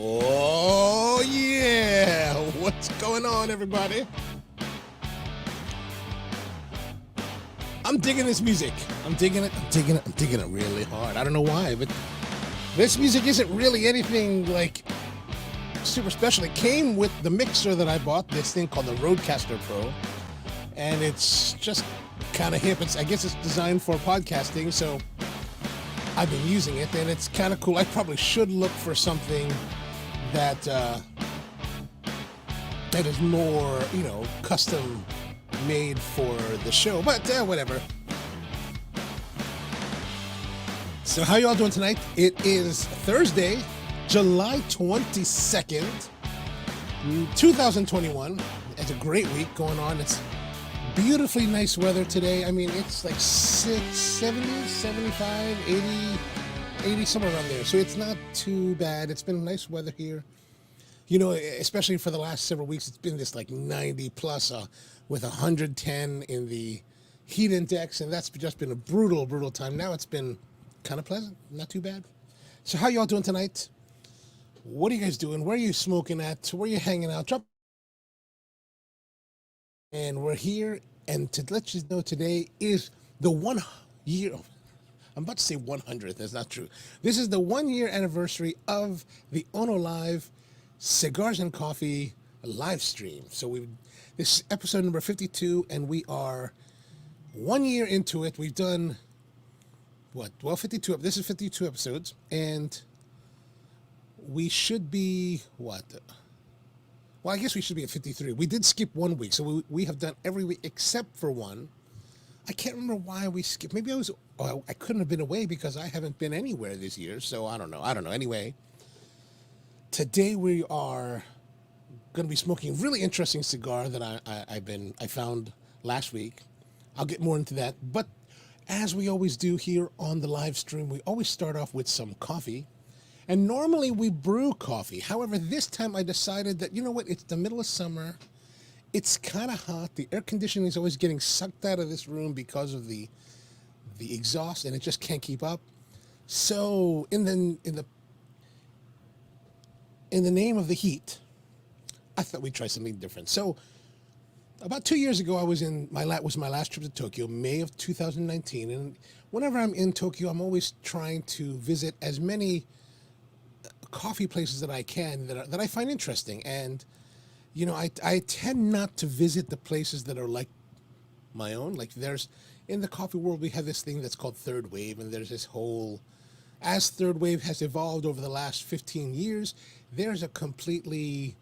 Oh, yeah. What's going on, everybody? I'm digging this music. I'm digging it. I'm digging it really hard. I don't know why, but this music isn't really anything like super special. It came with the mixer that I bought, this thing called the Rodecaster Pro, and it's just kind of hip. I guess it's designed for podcasting, so I've been using it, and it's kind of cool. I probably should look for something that is more, custom made for the show, but whatever. So how y'all doing tonight? It is Thursday, July 22nd, 2021. It's a great week going on. It's beautifully nice weather today. I mean, it's like 70, 75, 80, somewhere around there. So it's not too bad. It's been nice weather here. Especially for the last several weeks, it's been this like 90 plus with 110 in the heat index. And that's just been a brutal, brutal time. Now it's been kind of pleasant. Not too bad. So how y'all doing tonight? What are you guys doing? Where are you smoking at? Where are you hanging out? Drop. And we're here, and to let you know, today is the 1 year. I'm about to say 100th. That's not true. This is the 1 year anniversary of the OnoLive Cigars and Coffee live stream. So this is episode number 52, and we are 1 year into it. We've done what? Well, 52. This is 52 episodes, and we should be what? Well, I guess we should be at 53. We did skip 1 week, so we have done every week except for one. I can't remember why we skipped. Maybe I couldn't have been away because I haven't been anywhere this year, so I don't know. Anyway, today we are going to be smoking a really interesting cigar that I found last week. I'll get more into that, but as we always do here on the live stream, we always start off with some coffee. And normally we brew coffee. However, this time I decided that, you know what, it's the middle of summer. It's kind of hot. The air conditioning is always getting sucked out of this room because of the exhaust, and it just can't keep up. So in the name of the heat, I thought we'd try something different. So about 2 years ago, my last trip to Tokyo, May of 2019. And whenever I'm in Tokyo, I'm always trying to visit as many coffee places that I can that I find interesting. And I tend not to visit the places that are like my own. Like in the coffee world, we have this thing that's called third wave, and there's this whole, as third wave has evolved over the last 15 years, there's a completely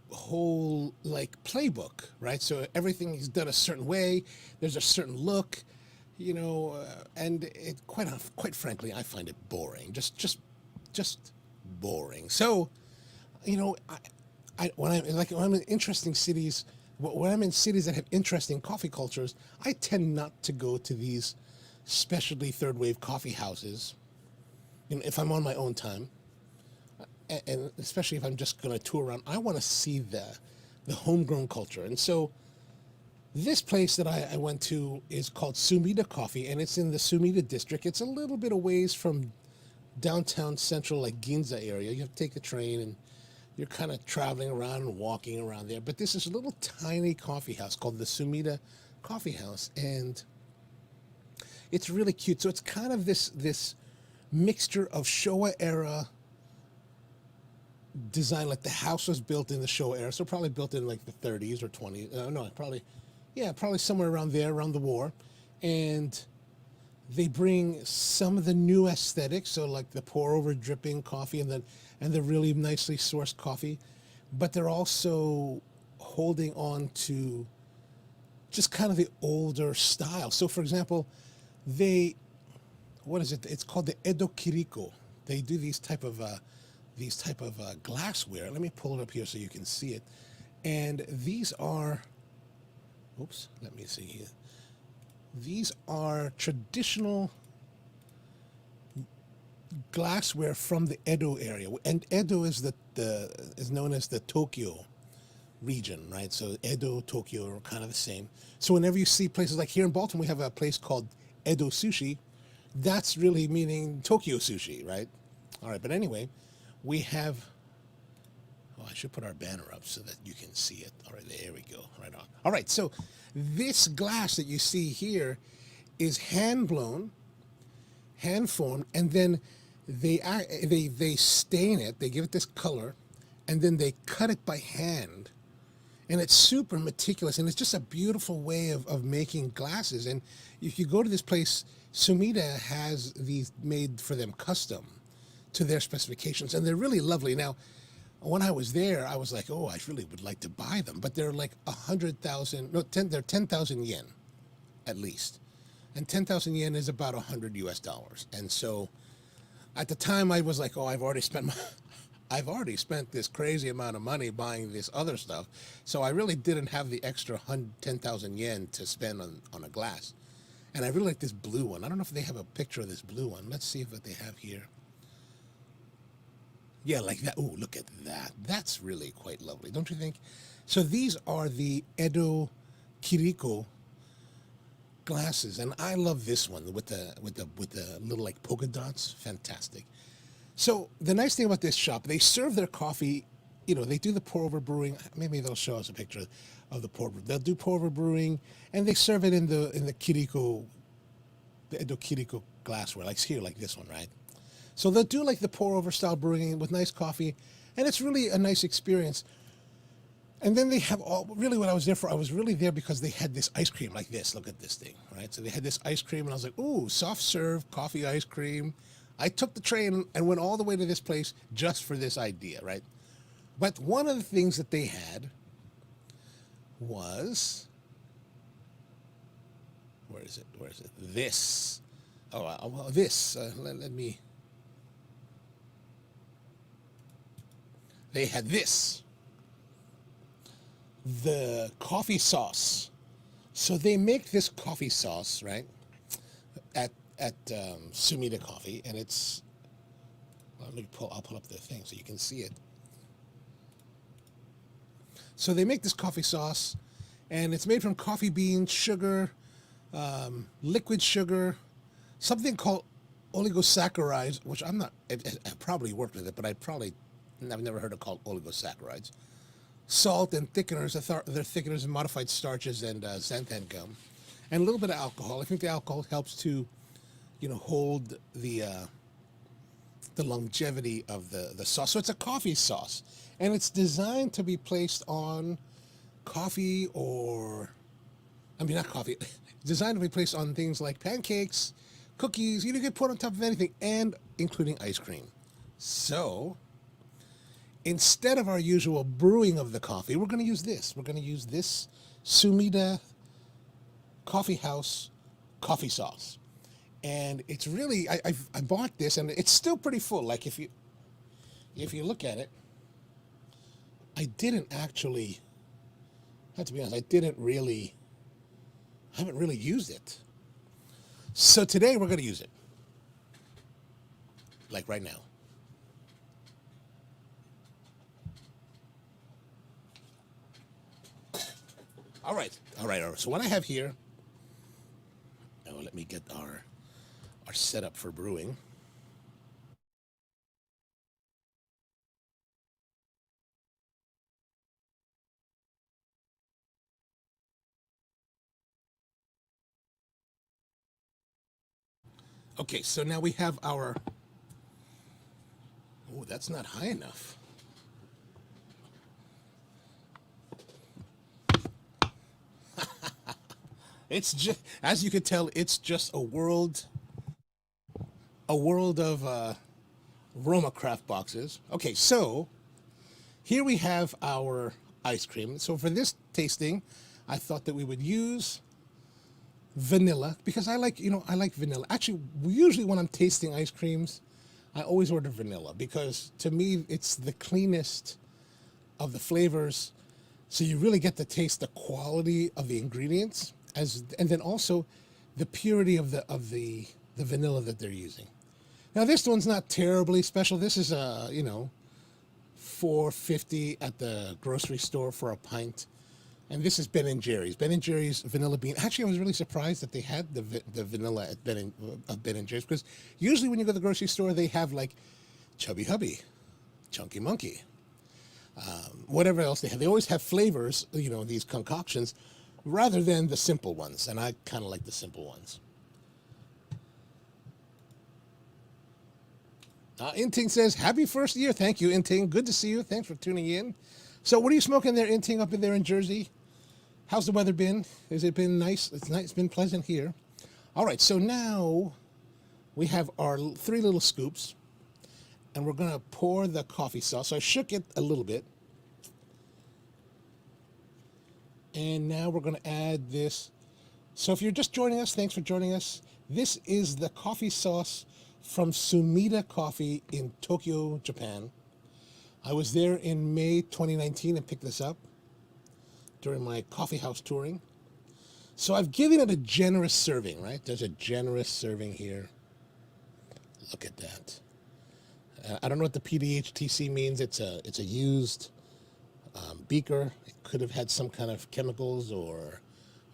whole like playbook, right? So everything is done a certain way. There's a certain look, and it quite frankly, I find it boring. Just boring. So, when I'm in interesting cities, when I'm in cities that have interesting coffee cultures, I tend not to go to these specialty third wave coffee houses. If I'm on my own time, and especially if I'm just going to tour around, I want to see the homegrown culture. And so, this place that I went to is called Sumida Coffee, and it's in the Sumida district. It's a little bit a ways from downtown central, like Ginza area. You have to take the train, and you're kind of traveling around and walking around there. But this is a little tiny coffee house called the Sumida Coffee House, and it's really cute. So it's kind of this mixture of Showa era design. Like the house was built in the Showa era, so probably built in like the 30s or 20s. Probably somewhere around there, around the war. And they bring some of the new aesthetics, so like the pour over dripping coffee and the really nicely sourced coffee, but they're also holding on to just kind of the older style. So for example, it's called the Edo Kiriko. They do these type of glassware. Let me pull it up here so you can see it. And these are, let me see here. These are traditional glassware from the Edo area, and Edo is is known as the Tokyo region, right? So Edo, Tokyo are kind of the same. So whenever you see places like here in Baltimore, we have a place called Edo Sushi. That's really meaning Tokyo sushi, right? All right, but anyway, we have, oh, I should put our banner up so that you can see it. All right, there we go. Right on. All right, so this glass that you see here is hand blown, hand formed, and then they stain it. They give it this color, and then they cut it by hand, and it's super meticulous, and it's just a beautiful way of making glasses. And if you go to this place, Sumida has these made for them custom to their specifications, and they're really lovely. Now, when I was there, I was like, oh, I really would like to buy them, but they're like 100,000, no, they're 10,000 yen at least. And 10,000 yen is about 100 US dollars. And so at the time I was like, oh, I've already spent this crazy amount of money buying this other stuff. So I really didn't have the extra 10,000 yen to spend on a glass. And I really like this blue one. I don't know if they have a picture of this blue one. Let's see what they have here. Yeah, like that. Oh, look at that. That's really quite lovely, don't you think? So these are the Edo Kiriko glasses, and I love this one with the little like polka dots. Fantastic. So the nice thing about this shop, they serve their coffee. You know, they do the pour over brewing. Maybe they'll show us a picture of the pour over. They'll do pour over brewing, and they serve it in the Kiriko, the Edo Kiriko glassware, like here, like this one, right? So they'll do like the pour over style brewing with nice coffee, and it's really a nice experience. And then they have really what I was there for, I was really there because they had this ice cream like this. Look at this thing, right? So they had this ice cream, and I was like, ooh, soft serve coffee ice cream. I took the train and went all the way to this place just for this idea, right? But one of the things that they had was, where is it? This. Oh, well, this. Let me. They had this. The coffee sauce. So they make this coffee sauce, right, at Sumida Coffee, and it's, well, I'll pull up the thing so you can see it. So they make this coffee sauce, and it's made from coffee beans, sugar, liquid sugar, something called oligosaccharides, which I probably worked with it, but I've never heard it called oligosaccharides. Salt and thickeners. They're thickeners and modified starches and xanthan gum, and a little bit of alcohol. I think the alcohol helps to, hold the longevity of the sauce. So it's a coffee sauce, and it's designed to be placed on coffee, not coffee. It's designed to be placed on things like pancakes, cookies. You can put on top of anything, and including ice cream. So instead of our usual brewing of the coffee, we're going to use this. We're going to use this Sumida Coffee House coffee sauce. And it's really, I bought this, and it's still pretty full. Like if you look at it, I didn't actually, I have to be honest, I haven't really used it. So today we're going to use it. Like right now. All right. So what I have here, now let me get our setup for brewing. Okay, so now we have our, oh, that's not high enough. It's just, as you can tell, it's just a world of Roma craft boxes. Okay, so here we have our ice cream. So for this tasting, I thought that we would use vanilla because I like vanilla. Actually, usually when I'm tasting ice creams, I always order vanilla because to me it's the cleanest of the flavors. So you really get to taste the quality of the ingredients, and then also the purity of the vanilla that they're using. Now this one's not terribly special. This is $4.50 at the grocery store for a pint, and this is Ben and Jerry's. Ben and Jerry's vanilla bean. Actually, I was really surprised that they had the vanilla at Ben and Jerry's, because usually when you go to the grocery store they have like Chubby Hubby, Chunky Monkey. Whatever else they have. They always have flavors, these concoctions, rather than the simple ones. And I kind of like the simple ones. Inting says, happy first year. Thank you, Inting. Good to see you. Thanks for tuning in. So what are you smoking there, Inting, up in there in Jersey? How's the weather been? Has it been nice? It's nice. It's been pleasant here. All right, so now we have our 3 little scoops, and we're going to pour the coffee sauce. So I shook it a little bit. And now we're going to add this. So if you're just joining us, thanks for joining us. This is the coffee sauce from Sumida Coffee in Tokyo, Japan. I was there in May 2019 and picked this up during my coffee house touring. So I've given it a generous serving, right? There's a generous serving here. Look at that. I don't know what the PDHTC means. It's a used beaker. It could have had some kind of chemicals or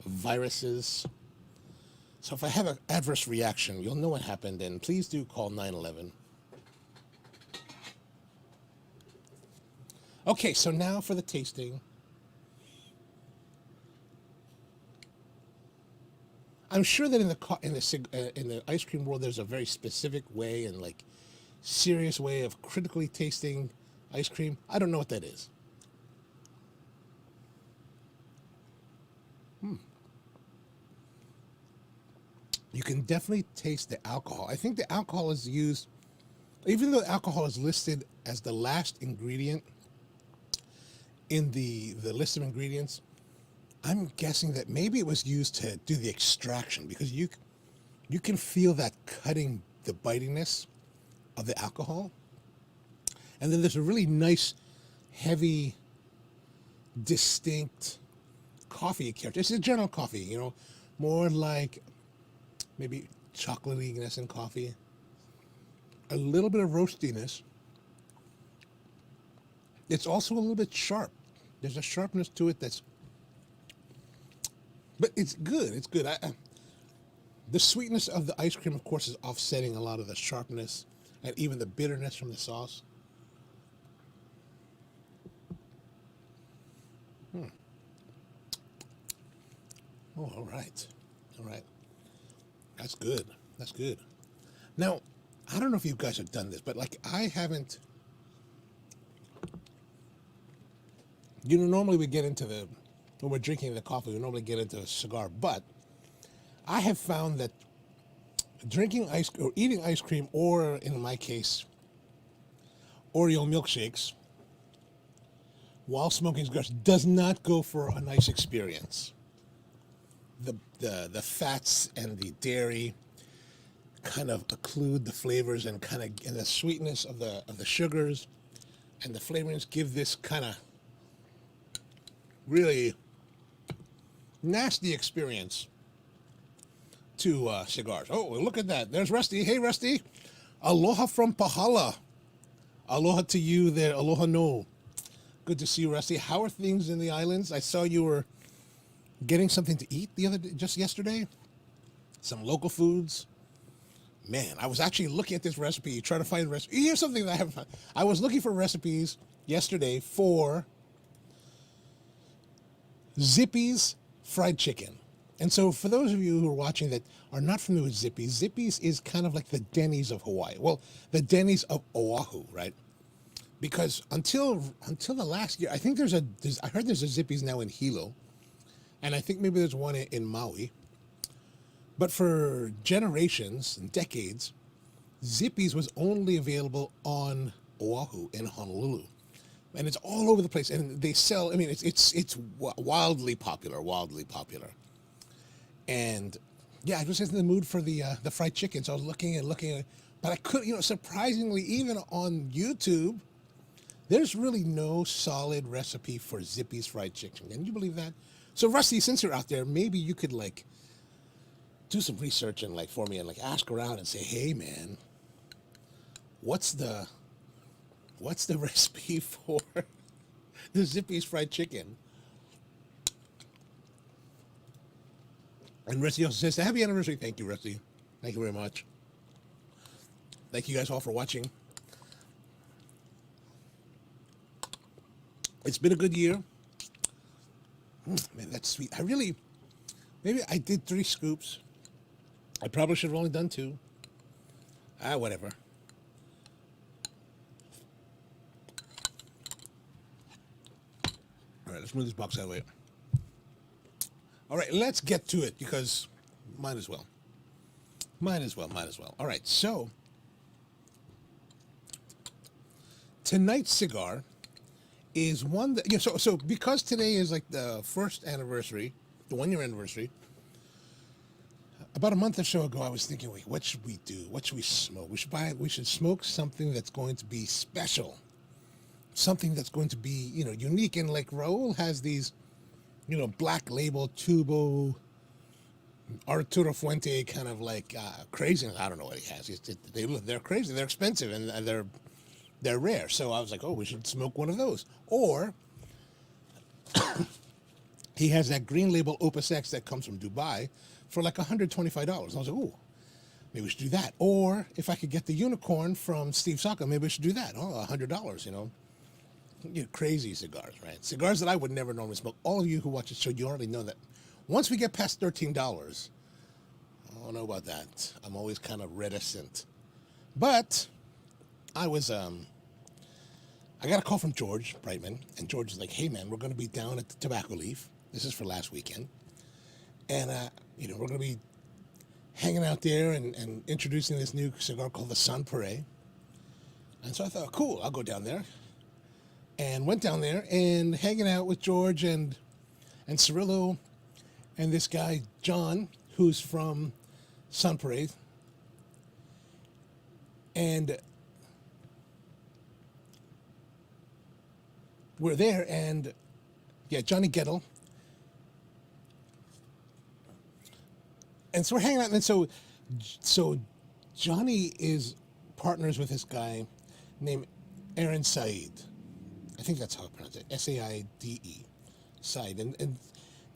viruses. So if I have an adverse reaction, you'll know what happened, and please do call 911. Okay, so now for the tasting. I'm sure that in the ice cream world, there's a very specific way and like serious way of critically tasting ice cream. I don't know what that is. You can definitely taste the alcohol. I think the alcohol is used, even though alcohol is listed as the last ingredient in the list of ingredients, I'm guessing that maybe it was used to do the extraction, because you can feel that cutting, the bitiness of the alcohol. And then there's a really nice, heavy, distinct coffee character. It's a general coffee, more like maybe chocolatiness in coffee. A little bit of roastiness. It's also a little bit sharp. There's a sharpness to it but it's good. It's good. The sweetness of the ice cream, of course, is offsetting a lot of the sharpness and even the bitterness from the sauce. Oh, all right. All right. That's good. That's good. Now, I don't know if you guys have done this, but like I haven't. Normally we get into when we're drinking the coffee, we normally get into a cigar, but I have found that drinking ice or eating ice cream, or in my case, Oreo milkshakes, while smoking cigars does not go for a nice experience. The fats and the dairy kind of occlude the flavors, and the sweetness of the sugars and the flavorings give this kind of really nasty experience to cigars. Oh, look at that. There's Rusty. Hey, Rusty. Aloha from Pahala. Aloha to you there. Aloha no. Good to see you, Rusty. How are things in the islands? I saw you were getting something to eat just yesterday. Some local foods. Man, I was actually looking at this recipe, trying to find a recipe. Here's something that I haven't found. I was looking for recipes yesterday for Zippy's fried chicken. And so for those of you who are watching that are not familiar with Zippy's, Zippy's is kind of like the Denny's of Hawaii. Well, the Denny's of Oahu, right? Because until the last year, I think I heard there's a Zippy's now in Hilo. And I think maybe there's one in Maui. But for generations and decades, Zippy's was only available on Oahu in Honolulu. And it's all over the place. And they sell, it's wildly popular. And yeah, I was just in the mood for the fried chicken. So I was looking at it. But I couldn't, surprisingly, even on YouTube, there's really no solid recipe for Zippy's fried chicken. Can you believe that? So Rusty, since you're out there, maybe you could do some research and for me and ask around and say, hey man, what's the recipe for the Zippy's fried chicken? And Rusty also says, happy anniversary. Thank you, Rusty. Thank you very much. Thank you guys all for watching. It's been a good year. Man, that's sweet. Maybe I did 3 scoops. I probably should have only done 2. Whatever. All right, let's move this box out of the way. All right, let's get to it because might as well. Might as well. All right, so tonight's cigar is one that, so because today is like the first anniversary, the 1-year anniversary, about a month or so ago, I was thinking, wait, what should we do? What should we smoke? We should smoke something that's going to be special. Something that's going to be, unique. And like Raul has these, black label tubo Arturo Fuente kind of like crazy. I don't know what he has. They're crazy. They're expensive and they're rare. So I was like, oh, we should smoke one of those. Or he has that green label Opus X that comes from Dubai for like $125. I was like, oh, maybe we should do that. Or if I could get the unicorn from Steve Saka, maybe we should do that. Oh, $100, crazy cigars, right? Cigars that I would never normally smoke. All of you who watch the show, you already know that. Once we get past $13, I don't know about that. I'm always kind of reticent. But I got a call from George Brightman, and George is like, hey, man, we're going to be down at the Tobacco Leaf. This is for last weekend. And, we're going to be hanging out there and introducing this new cigar called the Sans Pareil. And so I thought, cool, I'll go down there. And went down there and hanging out with George and Cirillo and this guy, John, who's from Sans Pareil. And we're there, and Johnny Gettle. And so we're hanging out, and so Johnny is partners with this guy named Aaron Said. I think that's how I pronounce it, Saide, Said. And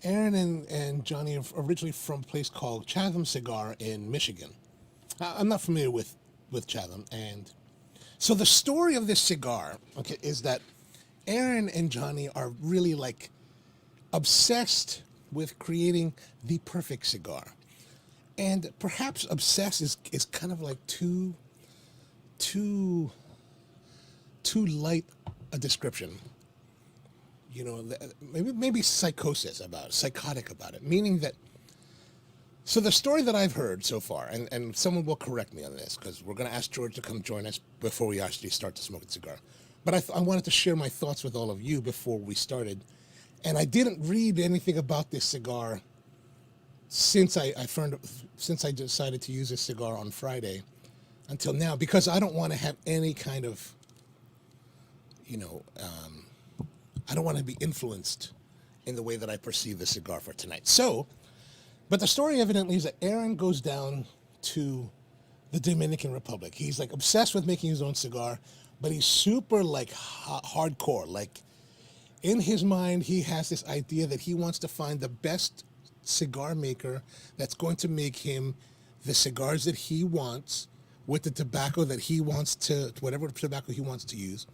Aaron and Johnny are originally from a place called Chatham Cigar in Michigan. I'm not familiar with Chatham. And so the story of this cigar, okay, is that Aaron and Johnny are really like obsessed with creating the perfect cigar. And perhaps obsessed is kind of like too light a description. Maybe psychosis about it, psychotic about it, meaning that, so the story that I've heard so far, and someone will correct me on this, because we're going to ask George to come join us before we actually start to smoke a cigar. But I wanted to share my thoughts with all of you before we started. And I didn't read anything about this cigar since I decided to use this cigar on Friday until now, because I don't want to have any kind of, I don't want to be influenced in the way that I perceive the cigar for tonight. So, but the story evidently is that Aaron goes down to the Dominican Republic. He's like obsessed with making his own cigar, but he's super like hardcore. Like in his mind, he has this idea that he wants to find the best cigar maker that's going to make him the cigars that he wants with the tobacco that he wants to, whatever tobacco he wants to use.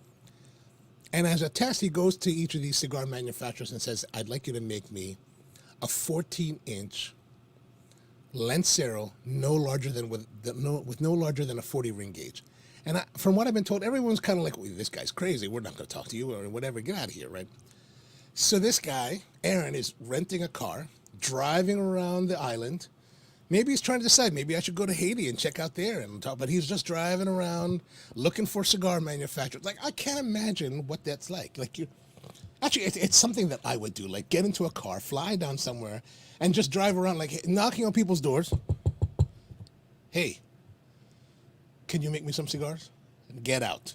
And as a test, he goes to each of these cigar manufacturers and says, I'd like you to make me a 14-inch Lancero with no larger than a 40 ring gauge. And from what I've been told, everyone's kind of like, well, this guy's crazy. We're not going to talk to you or whatever. Get out of here, right? So this guy, Aaron, is renting a car, driving around the island. Maybe he's trying to decide, maybe I should go to Haiti and check out there and talk, but he's just driving around looking for cigar manufacturers. Like, I can't imagine what that's like. Like, it's something that I would do, like get into a car, fly down somewhere, and just drive around, like knocking on people's doors. Hey, can you make me some cigars? And get out,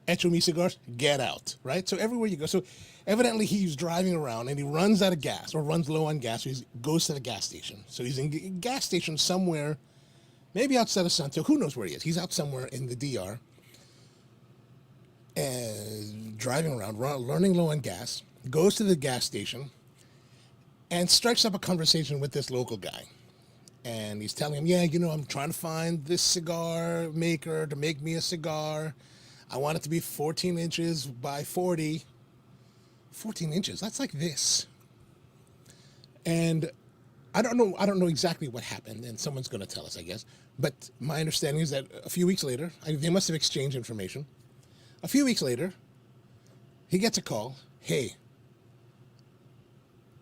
Echo me cigars, get out, right? So everywhere you go. So evidently he's driving around and he runs out of gas or runs low on gas. So he goes to the gas station. So he's in a gas station somewhere, maybe outside of Santo. Who knows where he is? He's out somewhere in the DR and driving around, running low on gas, goes to the gas station and strikes up a conversation with this local guy. And he's telling him, yeah, you know, I'm trying to find this cigar maker to make me a cigar. I want it to be 14 inches by 40. 14 inches, that's like this. And I don't know exactly what happened, and someone's going to tell us, I guess. But my understanding is that a few weeks later, they must have exchanged information. A few weeks later, he gets a call. Hey,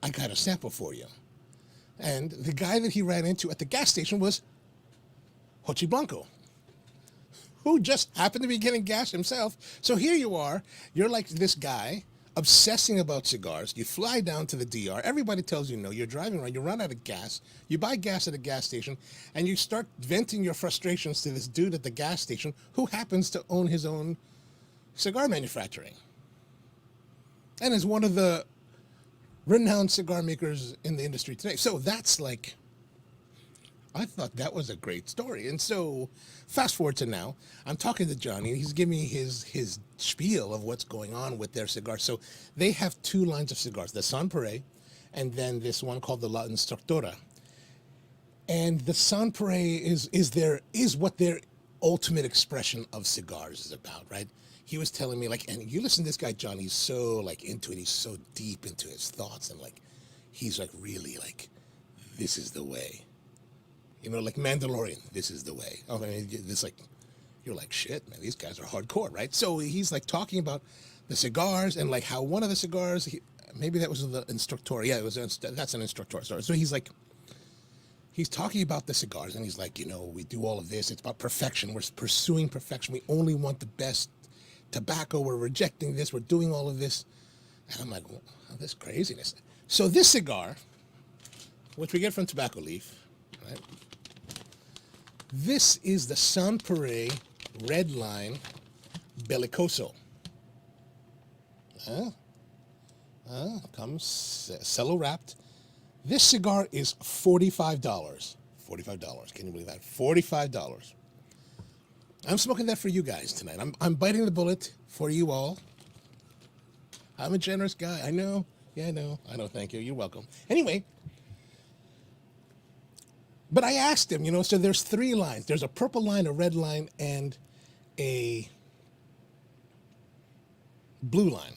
I got a sample for you. And the guy that he ran into at the gas station was Hochi Blanco, who just happened to be getting gas himself. So here you are. You're like this guy obsessing about cigars. You fly down to the DR. Everybody tells you no. You're driving around. You run out of gas. You buy gas at a gas station, and you start venting your frustrations to this dude at the gas station who happens to own his own cigar manufacturing and is one of the renowned cigar makers in the industry today. So that's like, I thought that was a great story. And so fast forward to now, I'm talking to Johnny, and he's giving me his spiel of what's going on with their cigars. So they have two lines of cigars, the Sans Pareil, and then this one called the La Instructora. And the Sans Pareil is what their ultimate expression of cigars is about, right? He was telling me, like, and you listen to this guy, John, he's so, like, into it. He's so deep into his thoughts, and, like, he's, like, really, like, this is the way. You know, like Mandalorian, this is the way. Oh, I mean, it's like, you're like, shit, man, these guys are hardcore, right? So he's, like, talking about the cigars and, like, how one of the cigars, maybe that was the Instructor. Yeah, that's an Instructor. Sorry. So he's, like, he's talking about the cigars, and he's like, you know, we do all of this. It's about perfection. We're pursuing perfection. We only want the best tobacco. We're rejecting this. We're doing all of this. And I'm like, well, this craziness. So this cigar, which we get from Tobacco Leaf, right? This is the Sans Pareil Red Line Bellicoso. Comes cello wrapped. This cigar is $45. $45. Can you believe that? $45. I'm smoking that for you guys tonight. I'm biting the bullet for you all. I'm a generous guy. I know. Yeah, I know. Thank you. You're welcome. Anyway, but I asked him, you know, so there's three lines. There's a purple line, a red line, and a blue line.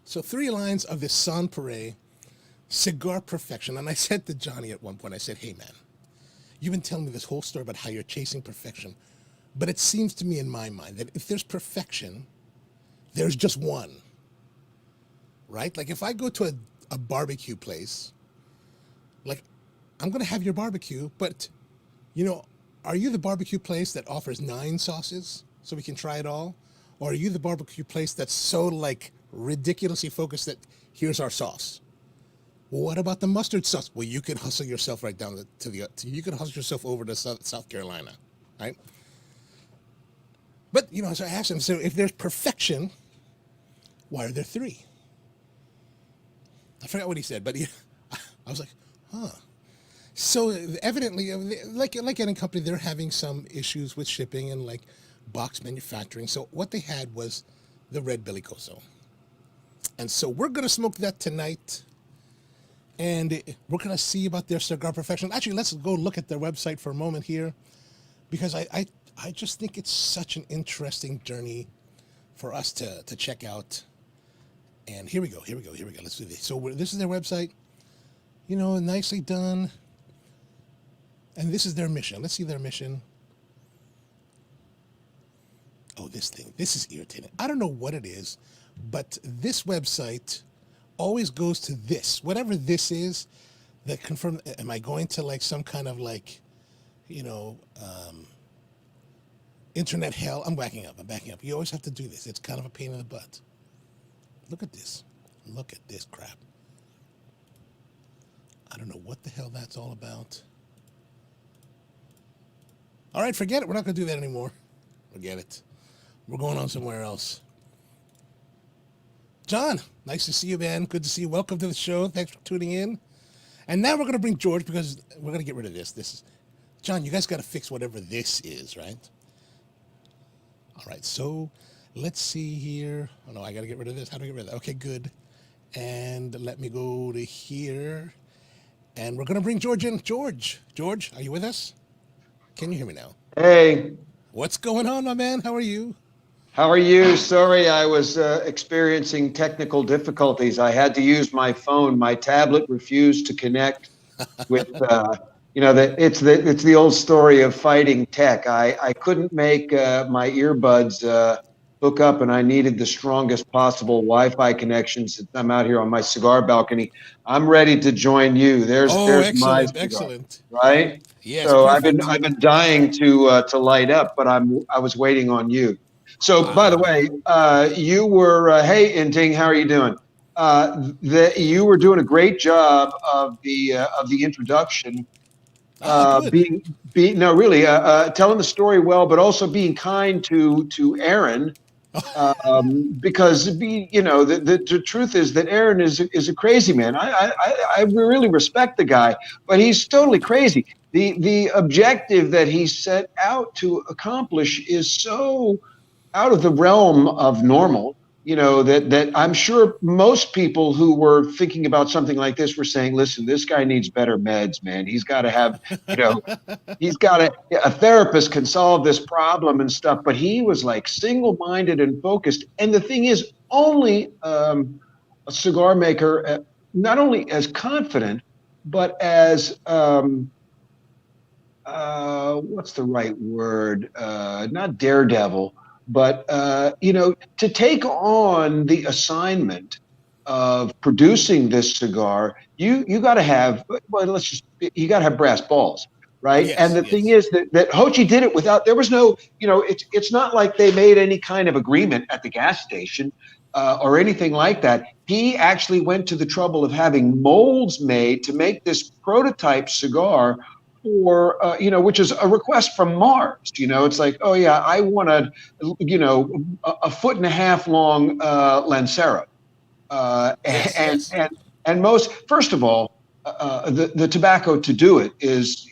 So three lines of this Sans Pareil cigar perfection. And I said to Johnny at one point, I said, hey, man, you've been telling me this whole story about how you're chasing perfection. But it seems to me in my mind that if there's perfection, there's just one, right? Like if I go to a barbecue place, like I'm going to have your barbecue, but, you know, are you the barbecue place that offers 9 sauces so we can try it all? Or are you the barbecue place that's so like ridiculously focused that here's our sauce? Well, what about the mustard sauce? Well, you can hustle yourself right down you can hustle yourself over to South Carolina, right? But, you know, so I asked him, so if there's perfection, why are there 3? I forgot what he said, but I was like, huh. So evidently, like any company, they're having some issues with shipping and like box manufacturing. So what they had was the Red Bellicoso. And so we're going to smoke that tonight. And we're going to see about their cigar perfection. Actually, let's go look at their website for a moment here, because I just think it's such an interesting journey for us to check out. And here we go. Let's do this. So this is their website, you know, nicely done. And this is their mission. Let's see their mission. Oh, this thing. This is irritating. I don't know what it is, but this website always goes to this. Whatever this is, that confirm. Am I going to like some kind of like, you know, internet hell? I'm backing up. You always have to do this. It's kind of a pain in the butt. Look at this. Look at this crap. I don't know what the hell that's all about. All right, forget it. We're not going to do that anymore. Forget it. We're going on somewhere else. John, nice to see you, man. Good to see you. Welcome to the show. Thanks for tuning in. And now we're going to bring George, because we're going to get rid of this. John, you guys got to fix whatever this is, right? All right, so let's see here. Oh, no, I got to get rid of this. How do I get rid of that? Okay, good. And let me go to here. And we're going to bring George in. George, are you with us? Can you hear me now? Hey, What's going on, my man? How are you? how are you? Sorry, I was experiencing technical difficulties. I had to use my phone. My tablet refused to connect with, it's the old story of fighting tech. I couldn't make my earbuds hook up, and I needed the strongest possible Wi-Fi connection since I'm out here on my cigar balcony. I'm ready to join you. Oh, There's my excellent, cigar, excellent. right? Yes, So perfect. I've been dying to light up, but I was waiting on you. So by the Ah, way, you were hey Inting, how are you doing? You were doing a great job of the introduction, good. being no really telling the story well, but also being kind to Aaron, because the truth is that Aaron is a crazy man. I really respect the guy, but he's totally crazy. The objective that he set out to accomplish is so out of the realm of normal, that I'm sure most people who were thinking about something like this were saying, listen, this guy needs better meds, man. He's got to have, you know, he's got a therapist can solve this problem and stuff. But he was like single-minded and focused. And the thing is, only a cigar maker, not only as confident, but as what's the right word? Not daredevil, but to take on the assignment of producing this cigar, you got to have, well, you got to have brass balls, right? And Yes, the thing yes. is that Hochi did it without, there was no, it's not like they made any kind of agreement at the gas station. Or anything like that. He actually went to the trouble of having molds made to make this prototype cigar for which is a request from Mars. It's like, oh yeah, I want a foot and a half long Lancero, Yes, and yes. most, first of all, the tobacco to do it is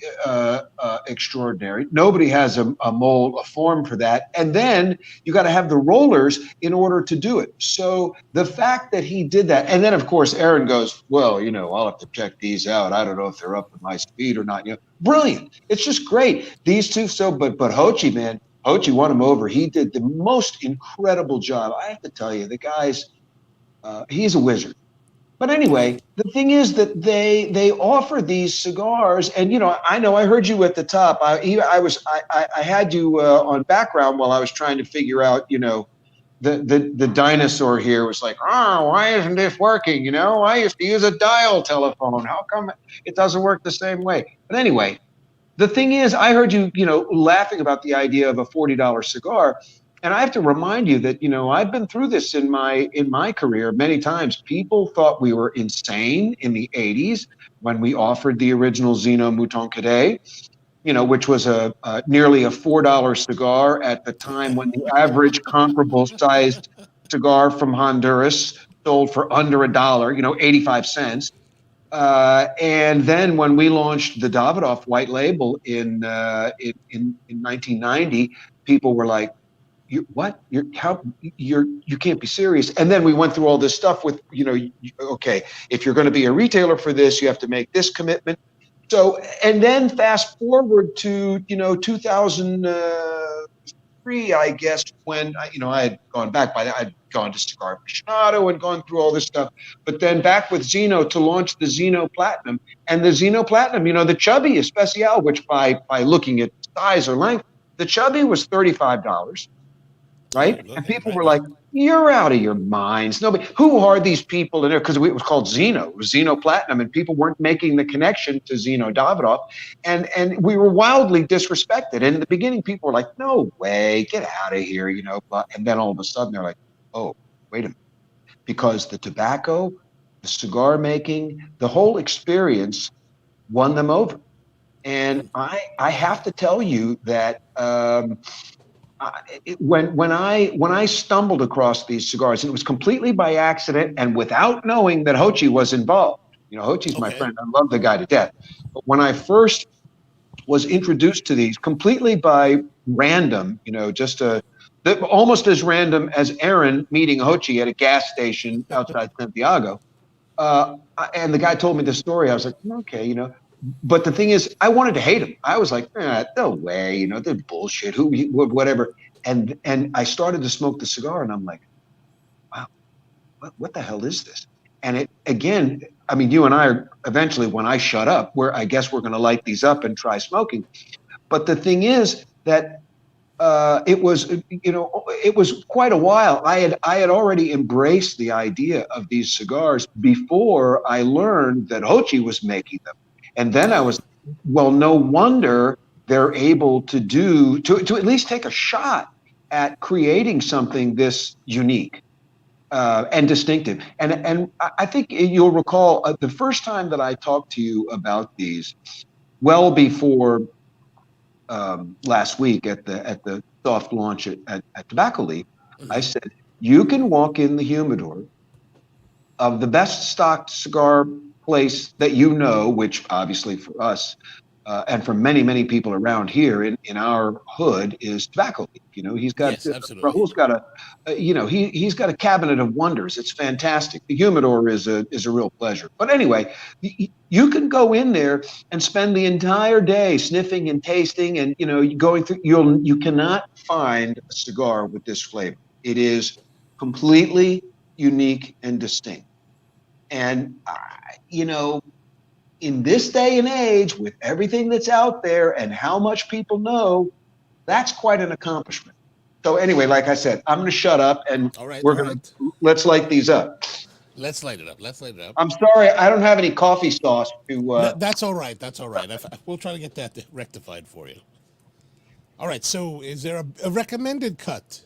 extraordinary. Nobody has a mold, a form for that, and then you got to have the rollers in order to do it. So the fact that he did that, and then of course Aaron goes, well, I'll have to check these out. I don't know if they're up to my speed or not. Brilliant. It's just great. These two. So, but Hochi, man, Hochi won him over. He did the most incredible job. I have to tell you, the guy's he's a wizard. But anyway, the thing is that they offer these cigars, and I know I heard you at the top. I had you on background while I was trying to figure out, the dinosaur here was like, oh, why isn't this working? I used to use a dial telephone. How come it doesn't work the same way? But anyway, the thing is, I heard you, laughing about the idea of a $40 cigar. And I have to remind you that, I've been through this in my career many times. People thought we were insane in the 80s when we offered the original Zino Mouton Cadet, which was a nearly a $4 cigar at the time when the average comparable sized cigar from Honduras sold for under a dollar, 85 cents. And then when we launched the Davidoff white label in 1990, people were like, what? You can't be serious. And then we went through all this stuff with, okay, if you're going to be a retailer for this, you have to make this commitment. So, and then fast forward to, 2003, I guess, when, I had gone back by that. I'd gone to Cigar Aficionado and gone through all this stuff. But then back with Zino to launch the Zino Platinum. And the Zino Platinum, the Chubby Especial, which by looking at size or length, the Chubby was $35, Oh, right? And okay, people right, were right. like, "You're out of your minds." Nobody, who are these people in there? Because it was called Zeno, it was Zeno Platinum, and people weren't making the connection to Zeno Davidoff, and we were wildly disrespected. And in the beginning, people were like, "No way, get out of here," But and then all of a sudden, they're like, "Oh, wait a minute," because the tobacco, the cigar making, the whole experience won them over. And I have to tell you that. When I stumbled across these cigars, and it was completely by accident and without knowing that Hochi was involved. Hochi's my Okay. friend. I love the guy to death. But when I first was introduced to these completely by random, almost as random as Aaron meeting Hochi at a gas station outside Santiago, And the guy told me the story. I was like, okay, But the thing is, I wanted to hate him. I was like, no way, they're bullshit. Whatever. And I started to smoke the cigar, and I'm like, wow, what the hell is this? And it again, I mean, you and I are eventually, when I shut up, I guess we're going to light these up and try smoking. But the thing is that it was quite a while. I had already embraced the idea of these cigars before I learned that Hochi was making them, and then I was, well, no wonder they're able to at least take a shot at creating something this unique and distinctive. And I think you'll recall the first time that I talked to you about these, well before last week at the soft launch at Tobacco Leaf, I said, you can walk in the humidor of the best stocked cigar place that which obviously for us and for many, many people around here in our hood is Tobacco Leaf. He's got Yes, absolutely. Rahul's got he's got a cabinet of wonders. It's fantastic. The humidor is a real pleasure. But anyway, you can go in there and spend the entire day sniffing and tasting and going through. You cannot find a cigar with this flavor. It is completely unique and distinct. And in this day and age, with everything that's out there and how much people know, that's quite an accomplishment. So anyway, like I said, I'm going to shut up and All right, let's light these up. let's light it up. Let's light it up. I'm sorry, I don't have any coffee sauce to. That's all right. That's all right. We'll try to get that rectified for you. All right. So, is there a recommended cut?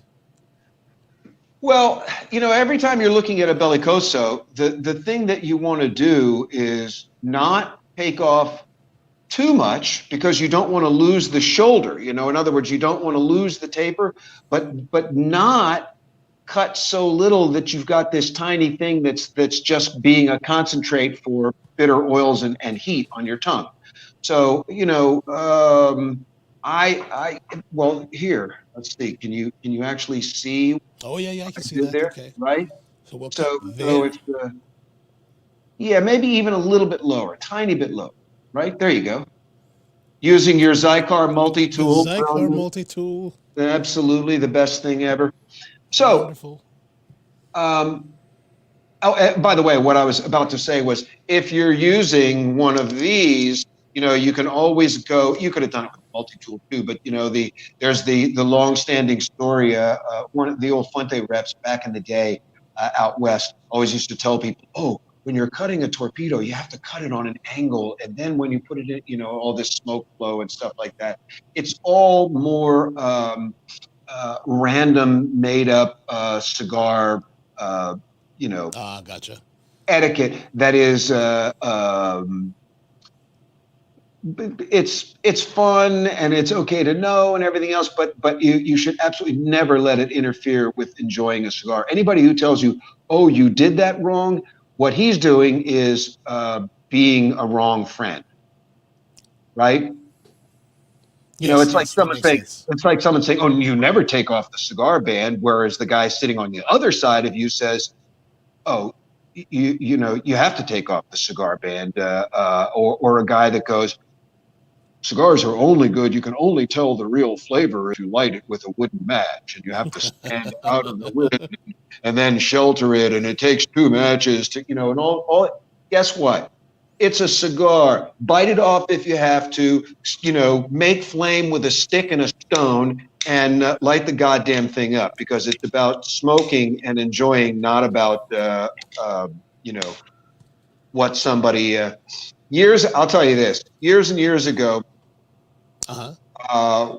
Well, every time you're looking at a bellicoso, the thing that you want to do is not take off too much because you don't want to lose the shoulder. In other words, you don't want to lose the taper, but not cut so little that you've got this tiny thing that's just being a concentrate for bitter oils and heat on your tongue. So, well, here, let's see. Can you actually see? Oh yeah, I can see that. There, Okay. right? So we'll So there. it's maybe even a little bit lower, a tiny bit lower, right? There you go. Using your Zycar multi-tool. The Zycar multi-tool. Absolutely the best thing ever. So, wonderful. By the way, what I was about to say was, if you're using one of these, you can always go. You could have done it with multi-tool too, but there's the long-standing story. One of the old Fuente reps back in the day out west always used to tell people, oh, when you're cutting a torpedo, you have to cut it on an angle, and then when you put it in, all this smoke flow and stuff like that. It's all more random, made-up cigar. Gotcha. Etiquette that is it's fun and it's okay to know and everything else, but you should absolutely never let it interfere with enjoying a cigar. Anybody who tells you, oh, you did that wrong, what he's doing is being a wrong friend, right? Yes, it's like someone saying, oh, you never take off the cigar band, whereas the guy sitting on the other side of you says, oh, you have to take off the cigar band, or a guy that goes, cigars are only good. You can only tell the real flavor if you light it with a wooden match, and you have to stand out of the wind and then shelter it, and it takes 2 matches to, and all. Guess what? It's a cigar. Bite it off if you have to. Make flame with a stick and a stone, and light the goddamn thing up, because it's about smoking and enjoying, not about what somebody I'll tell you this, years and years ago,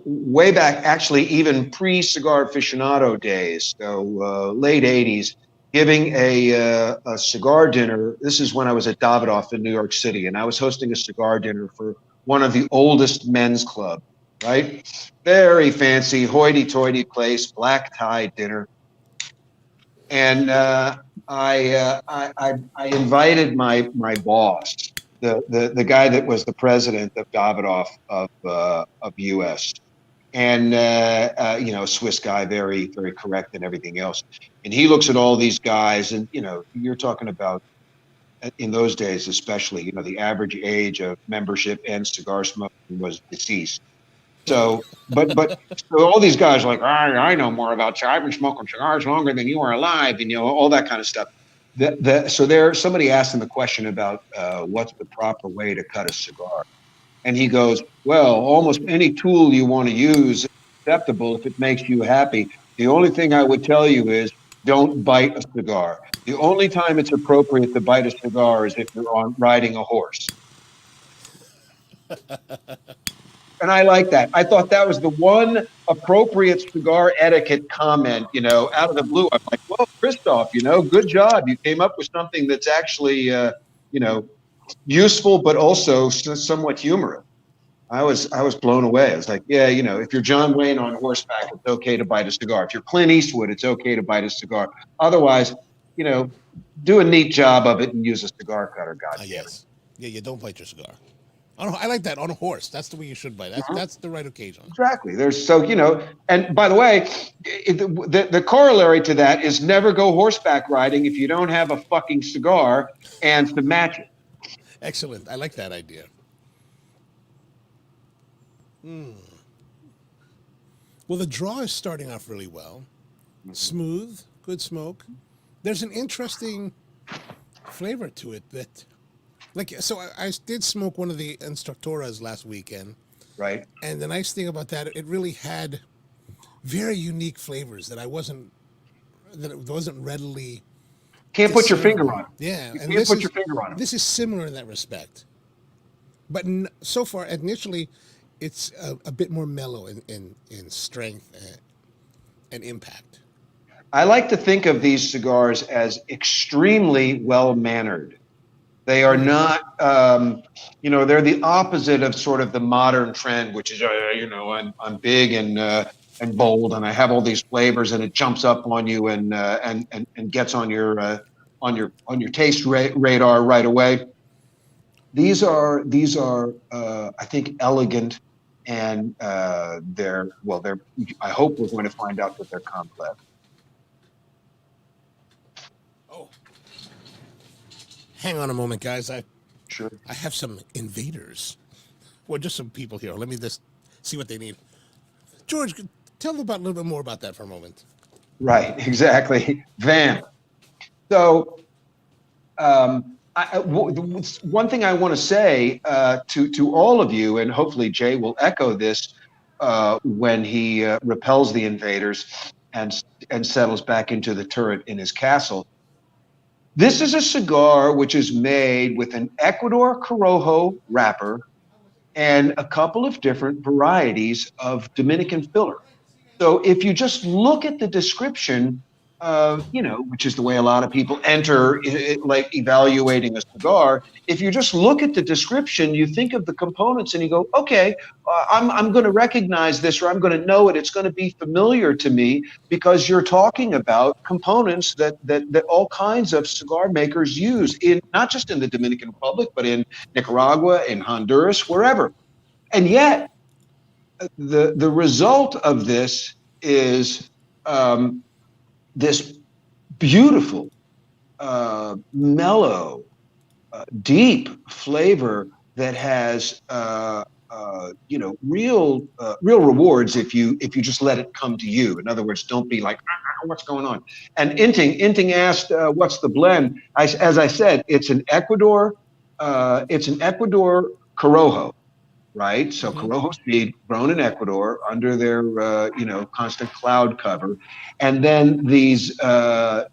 way back, actually even pre-cigar aficionado days, so late 80s, giving a cigar dinner. This is when I was at Davidoff in New York City, and I was hosting a cigar dinner for one of the oldest men's club, right? Very fancy, hoity-toity place, black tie dinner. And I invited my boss, the guy that was the president of Davidoff of US, and Swiss guy, very, very correct and everything else. And he looks at all these guys, and you're talking about in those days, especially, the average age of membership and cigar smoking was deceased. So, so all these guys are like, I know more about cigars. I've been smoking cigars longer than you are alive, and all that kind of stuff. So somebody asked him a question about what's the proper way to cut a cigar, and he goes, well, almost any tool you want to use is acceptable if it makes you happy. The only thing I would tell you is don't bite a cigar. The only time it's appropriate to bite a cigar is if you're on riding a horse. And I like that. I thought that was the one appropriate cigar etiquette comment, out of the blue. I'm like, well, Christoph, good job. You came up with something that's actually, useful, but also somewhat humorous. I was blown away. I was like, yeah, if you're John Wayne on horseback, it's okay to bite a cigar. If you're Clint Eastwood, it's okay to bite a cigar. Otherwise, do a neat job of it and use a cigar cutter. God damn it. Yes. Yeah, you don't bite your cigar. I like that, on a horse. That's the way you should bite. That's the right occasion. Exactly. And by the way, the corollary to that is never go horseback riding if you don't have a fucking cigar and to match it. Excellent. I like that idea. Well, the draw is starting off really well. Smooth, good smoke. There's an interesting flavor to it that, so I did smoke one of the Instructoras last weekend. Right. And the nice thing about that, it really had very unique flavors that it wasn't readily. Can't put your finger on it. Yeah. You can't put your finger on it. This is similar in that respect. But so far, initially, it's a bit more mellow in strength and impact. I like to think of these cigars as extremely well-mannered. They are not, they're the opposite of sort of the modern trend, which is, I'm big and bold, and I have all these flavors, and it jumps up on you and gets on your taste radar right away. These are I think elegant, and they're I hope we're going to find out that they're complex. Hang on a moment, guys. Sure. I have some invaders. Well, just some people here. Let me just see what they need. George, tell them a little bit more about that for a moment. Right, exactly. Vamp. So, one thing I want to say to all of you, and hopefully Jay will echo this when he repels the invaders and settles back into the turret in his castle. This is a cigar which is made with an Ecuador Corojo wrapper and a couple of different varieties of Dominican filler. So if you just look at the description, which is the way a lot of people enter, like evaluating a cigar. If you just look at the description, you think of the components and you go, okay, I'm going to recognize this, or I'm going to know it. It's going to be familiar to me because you're talking about components that all kinds of cigar makers use, in not just in the Dominican Republic, but in Nicaragua, in Honduras, wherever. And yet, the result of this is this beautiful, mellow, deep flavor that has real rewards if you just let it come to you. In other words, don't be like, what's going on? And Inting asked, what's the blend? As I said, it's an Ecuador Corojo. Right, so Corojo seed grown in Ecuador under their constant cloud cover, and then these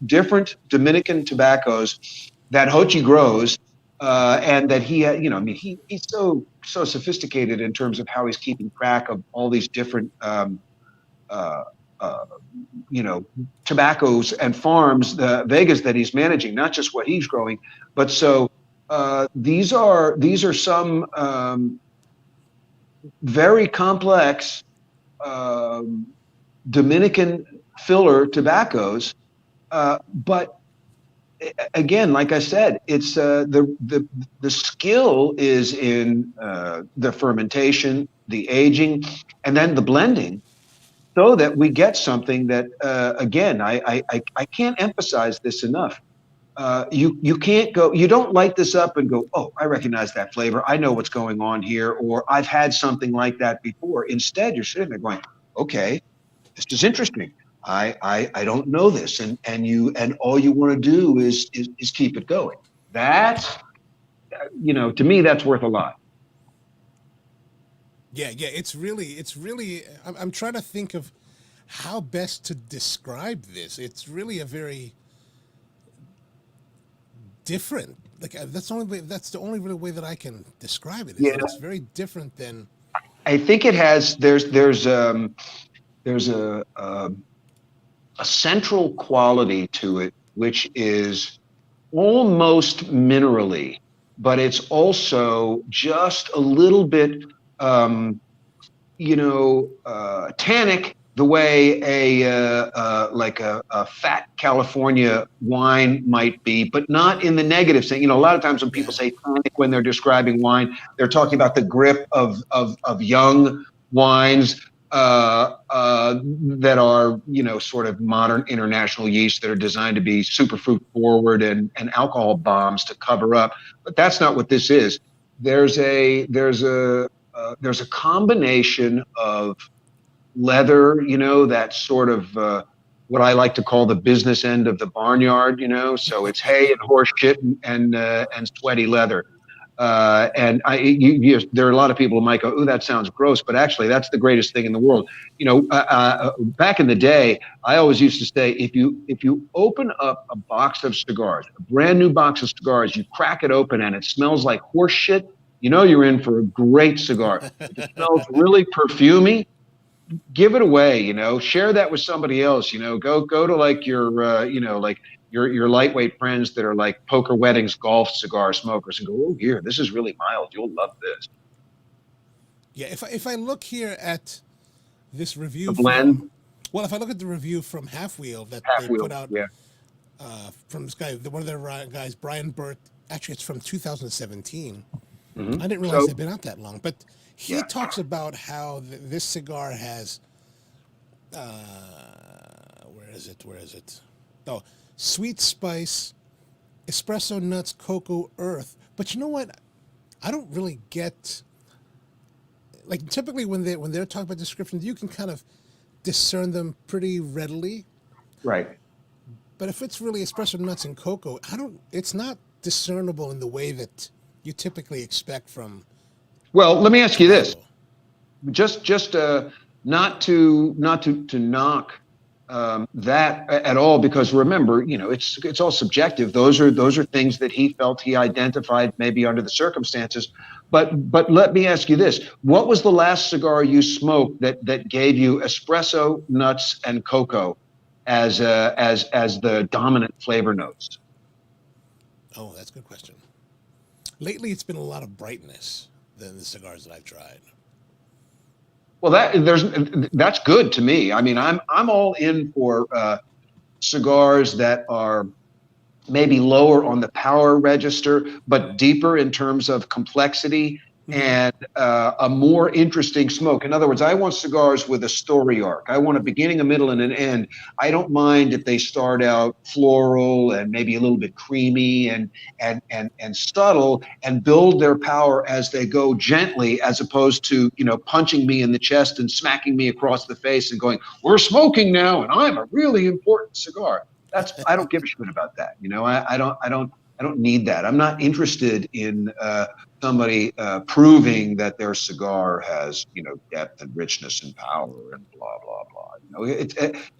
different Dominican tobaccos that Hochi grows, and that he he's so sophisticated in terms of how he's keeping track of all these different tobaccos and farms, the Vegas that he's managing, not just what he's growing, but so these are some very complex Dominican filler tobaccos, but again, like I said, it's the skill is in the fermentation, the aging, and then the blending, so that we get something that again, I can't emphasize this enough. you can't go, you don't light this up and go, oh, I recognize that flavor. I know what's going on here, or I've had something like that before. Instead, you're sitting there going, okay, this is interesting. I don't know this, and all you want to do is keep it going. That's to me that's worth a lot. Yeah, yeah, it's really. I'm trying to think of how best to describe this. It's really a very different. Like that's the only way. That's the only real way that I can describe it. Is Yeah, that it's very different than. I think it has. There's a central quality to it, which is almost minerally, but it's also just a little bit, tannic, the way a fat California wine might be, but not in the negative sense. A lot of times when people Yeah, say tannic when they're describing wine, they're talking about the grip of young wines that are, sort of modern international yeast that are designed to be superfruit forward and alcohol bombs to cover up. But that's not what this is. There's a combination of leather, that sort of what I like to call the business end of the barnyard, So it's hay and horse shit and sweaty leather. There are a lot of people who might go, "Oh, that sounds gross," but actually, that's the greatest thing in the world. Back in the day, I always used to say, if you open up a box of cigars, a brand new box of cigars, you crack it open and it smells like horse shit, you're in for a great cigar. If it smells really perfumey, give it away. Share that with somebody else. Go to like your lightweight friends that are like poker weddings, golf cigar smokers, and go, oh, here, this is really mild. You'll love this. yeah. If I look here at this The review from, blend, well, if I look at the review from Half Wheel that half they wheel, put out yeah. from this guy, one of their guys, Brian Burt. Actually, it's from 2017. Hmm. I didn't realize So they'd been out that long. But he yeah, talks about how this cigar has, where is it? Where is it? Oh, sweet spice, espresso nuts, cocoa, earth. But you know what? I don't really get like typically when they're talking about descriptions, you can kind of discern them pretty readily. right. But if it's really espresso nuts and cocoa, I don't. It's not discernible in the way that you typically expect from Well, let me ask you this. tobacco. Just not to knock that at all, because remember, it's all subjective. Those are things that he felt he identified maybe under the circumstances. But let me ask you this: what was the last cigar you smoked that gave you espresso, nuts, and cocoa as the dominant flavor notes? Oh, that's a good question. Lately, it's been a lot of brightness than the cigars that I've tried. Well, that's good to me. I mean, I'm all in for cigars that are maybe lower on the power register, but deeper in terms of complexity Hmm. and a more interesting smoke. In other words, I want cigars with a story arc. I want a beginning, a middle, and an end. I don't mind if they start out floral and maybe a little bit creamy and subtle, and build their power as they go gently, as opposed to punching me in the chest and smacking me across the face and going, "We're smoking now, and I'm a really important cigar." I don't give a shit about that. I don't need that. I'm not interested in somebody proving that their cigar has depth and richness and power and blah blah blah.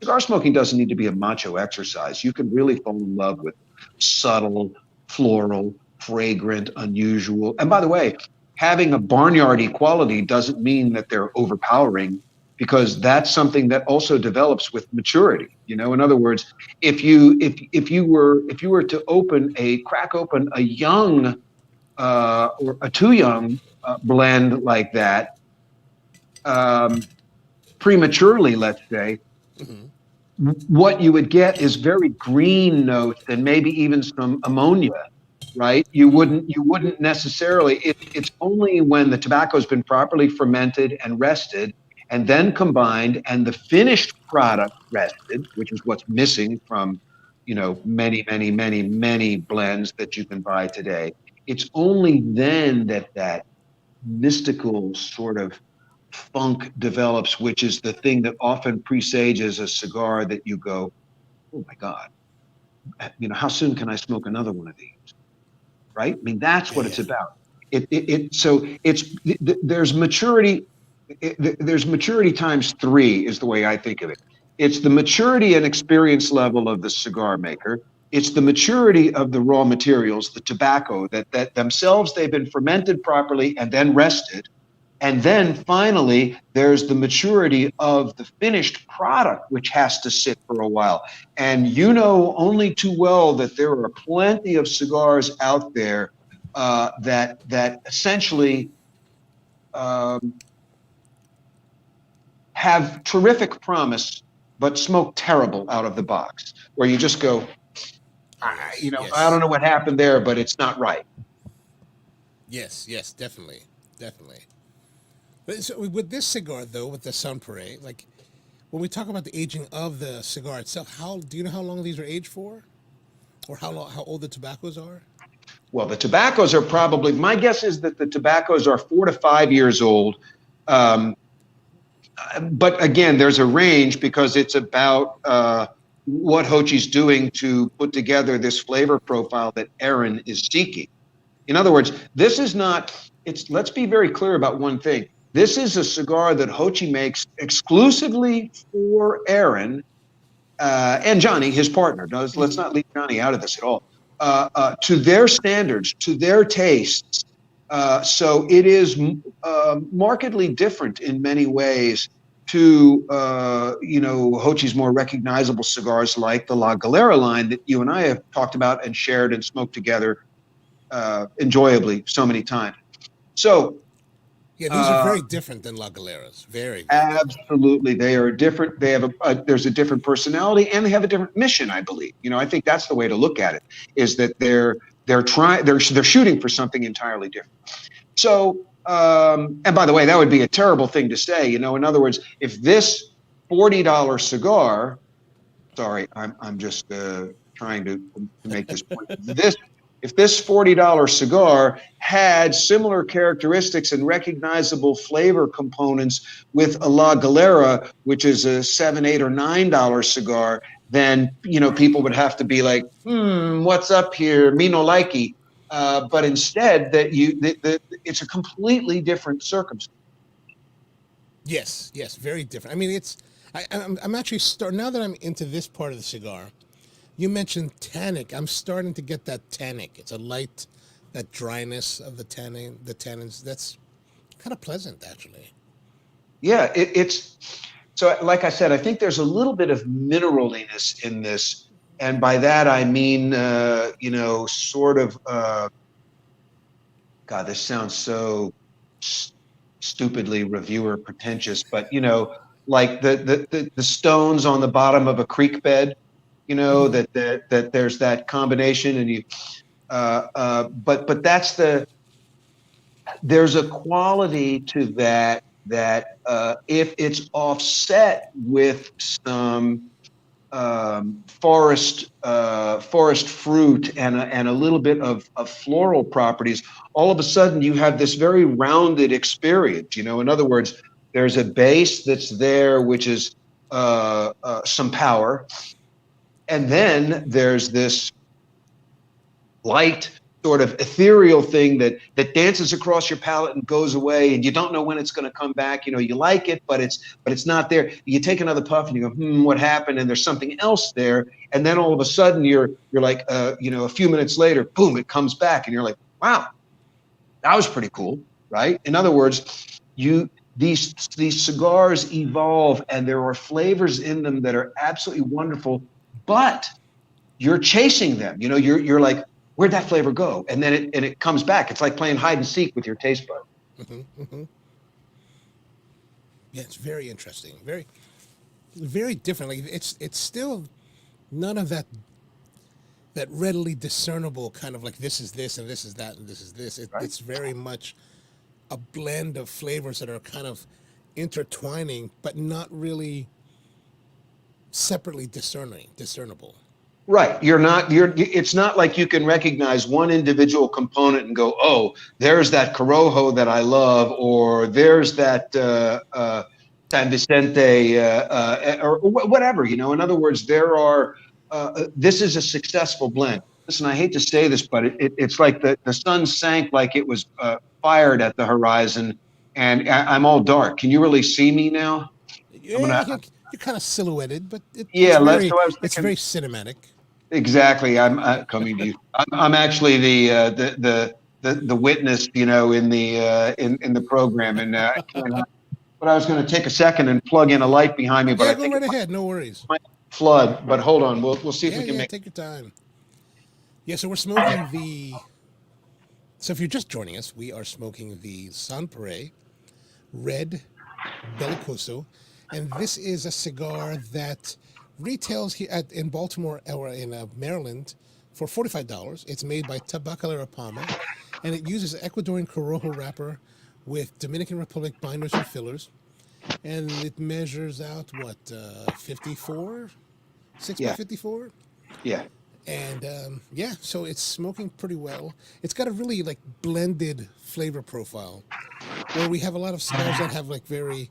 Cigar smoking doesn't need to be a macho exercise. You can really fall in love with subtle, floral, fragrant, unusual. And by the way, having a barnyardy quality doesn't mean that they're overpowering, because that's something that also develops with maturity. In other words, if you were to crack open a young or a too young blend like that, um, prematurely, let's say, Hmm. what you would get is very green notes and maybe even some ammonia, right? You wouldn't necessarily. It's only when the tobacco has been properly fermented and rested, and then combined, and the finished product rested, which is what's missing from many blends that you can buy today. It's only then that that mystical sort of funk develops, which is the thing that often presages a cigar that you go, oh my God, how soon can I smoke another one of these? Right? I mean, that's Yeah, what it's yeah. about. So there's maturity. There's maturity times three is the way I think of it. It's the maturity and experience level of the cigar maker. It's the maturity of the raw materials, the tobacco that themselves they've been fermented properly and then rested. And then finally, there's the maturity of the finished product, which has to sit for a while. And you know only too well that there are plenty of cigars out there that essentially um, have terrific promise, but smoke terrible out of the box. Where you just go, Oh, yes, I don't yes, know what happened there, but it's not right. yes, yes, definitely, definitely. But so with this cigar though, with the Sunpre, like when we talk about the aging of the cigar itself, how do you know how long these are aged for, or how old the tobaccos are? Well, the tobaccos are probably, my guess is that the tobaccos are 4 to 5 years old. Um, but again, there's a range because it's about what Hochi's doing to put together this flavor profile that Aaron is seeking. In other words, this is not, let's be very clear about one thing. This is a cigar that Hochi makes exclusively for Aaron and Johnny, his partner. No, let's not leave Johnny out of this at all. To their standards, to their tastes. So it is markedly different in many ways to Hochi's more recognizable cigars like the La Galera line that you and I have talked about and shared and smoked together enjoyably so many times. So Yeah, these are uh, very different than La Galeras. Very, very different. absolutely, they are different. They have there's a different personality, and they have a different mission. I believe. I think that's the way to look at it. Is that they're shooting for something entirely different. So, and by the way, that would be a terrible thing to say. In other words, if this $40 cigar, sorry, I'm just trying to make this point. If this $40 cigar had similar characteristics and recognizable flavor components with a La Galera, which is a $7, $8, or $9 cigar, then people would have to be like, what's up here? Me no likey. But instead, it's a completely different circumstance. Yes, yes, very different. I mean, I'm actually now that I'm into this part of the cigar. You mentioned tannic. I'm starting to get that tannic. It's a light, that dryness of the tannins. That's kind of pleasant, actually. Yeah, it's so. Like I said, I think there's a little bit of mineraliness in this, and by that I mean, sort of. God, this sounds so stupidly reviewer pretentious, but like the stones on the bottom of a creek bed. That there's that combination, and but there's a quality to that if it's offset with some forest fruit and a little bit of floral properties, all of a sudden you have this very rounded experience. In other words, there's a base that's there, which is some power, and then there's this light sort of ethereal thing that dances across your palate and goes away, and you don't know when it's going to come back. You like it, but it's not there. You take another puff and you go, what happened? And there's something else there, and then all of a sudden you're like, a few minutes later, boom, it comes back, and you're like, wow, that was pretty cool, right? In other words, these cigars evolve, and there are flavors in them that are absolutely wonderful, but you're chasing them. You're like, where'd that flavor go? And then it comes back. It's like playing hide and seek with your taste bud. Yeah, it's very interesting. Very, very different. Like it's still none of that readily discernible kind of like this is this and this is that and this is this. Right? It's very much a blend of flavors that are kind of intertwining, but not really separately discernible. Right. It's not like you can recognize one individual component and go, oh, there's that Corojo that I love, or there's that San Vicente, or whatever, In other words, this is a successful blend. Listen, I hate to say this, but it's like the sun sank like it was fired at the horizon, and I'm all dark. Can you really see me now? I'm Yeah, gonna, you're kind of silhouetted, but yeah, so I was it's thinking. very cinematic. Exactly. I'm coming to you. I'm actually the witness, in the program, and I can't. But I was going to take a second and plug in a light behind me, but Yeah, I go think right it ahead. No worries. might flood. But hold on, we'll see if Yeah, we can yeah, make. take your time. Yeah, so we're smoking the. So if you're just joining us, we are smoking the Sans Pareil Red Bellicoso, and this is a cigar that retails here in Baltimore or in Maryland for $45. It's made by Tabacalera Palma, and it uses Ecuadorian Corojo wrapper with Dominican Republic binders and fillers, and it measures out what 54, 6 by Yeah, 54. yeah, And yeah, so it's smoking pretty well. It's got a really like blended flavor profile, where we have a lot of cigars that have like very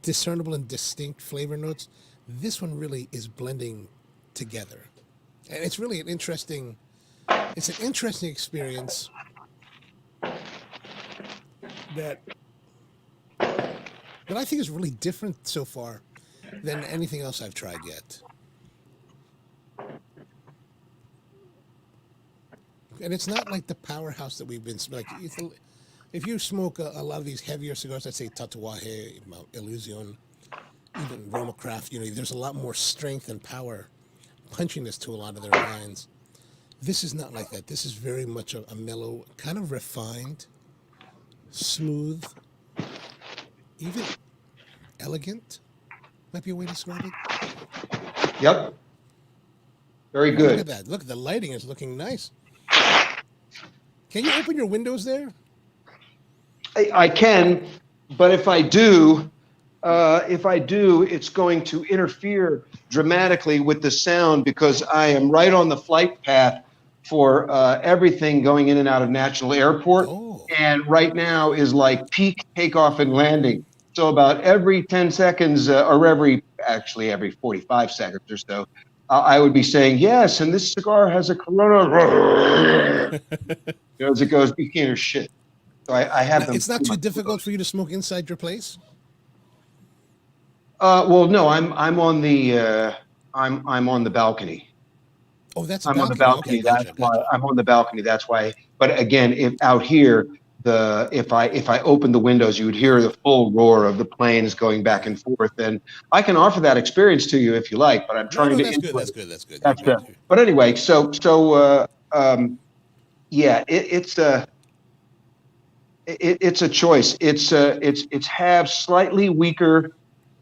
discernible and distinct flavor notes. This one really is blending together, and it's really it's an interesting experience that I think is really different so far than anything else I've tried yet. And it's not like the powerhouse that we've been like. If you smoke a lot of these heavier cigars, let's say Tatuaje, Illusion, even Roma Craft, there's a lot more strength and power, punchiness to a lot of their lines. This is not like that. This is very much a mellow, kind of refined, smooth, even elegant. Might be a way to describe it. yep. Very Oh, look at good. that. Look, the lighting is looking nice. Can you open your windows there? I can, but if I do, it's going to interfere dramatically with the sound because I am right on the flight path for everything going in and out of National Airport. Oh, And right now is like peak takeoff and landing. So about every 10 seconds, or every 45 seconds or so, I would be saying, yes, and this cigar has a Corona. As it goes, you can't hear shit. So I now have them. it's not too difficult for you to smoke inside your place. Well, no, I'm on I'm on the balcony. Oh, that's a I'm on the balcony. Okay, balcony. That's gotcha, why gotcha. I'm on the balcony. That's why. But again, if out here, if I open the windows, you would hear the full roar of the planes going back and forth. And I can offer that experience to you if you like. But I'm No, trying no, to that's good. That's insulate. good. That's good. You're That's good. good. But anyway, yeah, it's a choice. It's have slightly weaker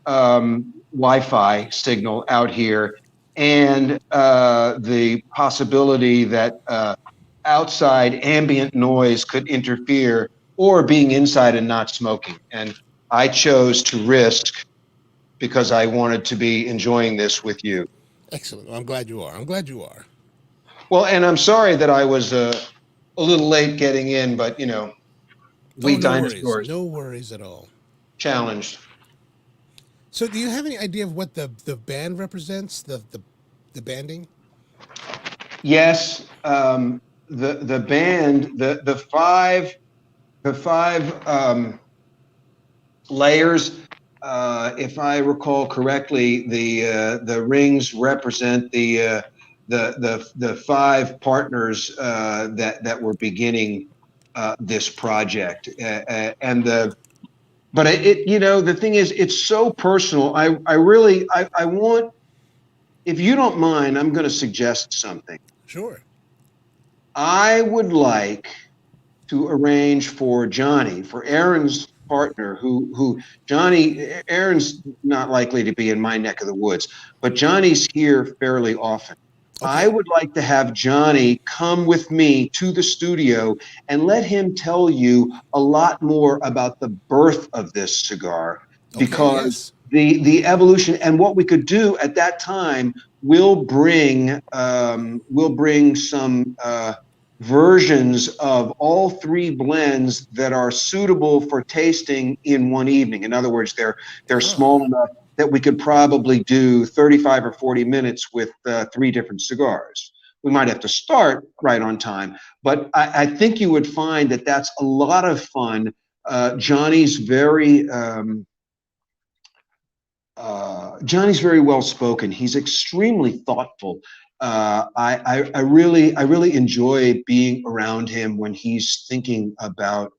Wi-Fi signal out here, and the possibility that outside ambient noise could interfere, or being inside and not smoking. And I chose to risk because I wanted to be enjoying this with you. Excellent. Well, I'm glad you are. I'm glad you are. Well, and I'm sorry that I was a little late getting in, but Oh, we no worries. dinosaurs No worries at all. challenged. So, do you have any idea of what the band represents? The banding? Yes, the band, the five layers. If I recall correctly, the rings represent the five partners that were beginning this project, and the thing is, it's so personal. I want, if you don't mind, I'm going to suggest something. Sure. I would like to arrange for Johnny, for Aaron's partner, who Aaron's not likely to be in my neck of the woods, but Johnny's here fairly often. I Okay. would like to have Johnny come with me to the studio and let him tell you a lot more about the birth of this cigar, Okay. because Yes. the evolution and what we could do at that time will bring some versions of all three blends that are suitable for tasting in one evening. In other words, they're small enough that we could probably do 35 or 40 minutes with three different cigars. We might have to start right on time, but I think you would find that that's a lot of fun. Johnny's very well spoken. He's extremely thoughtful. I really enjoy being around him when he's thinking about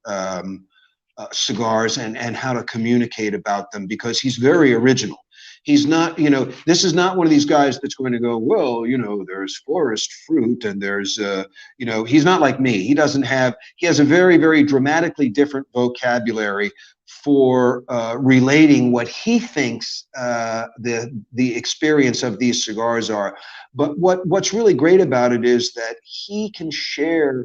cigars and how to communicate about them, because he's very original. He's not, this is not one of these guys that's going to go, well, there's forest fruit and there's, he's not like me. He has a very, very dramatically different vocabulary for relating what he thinks the experience of these cigars are. But what's really great about it is that he can share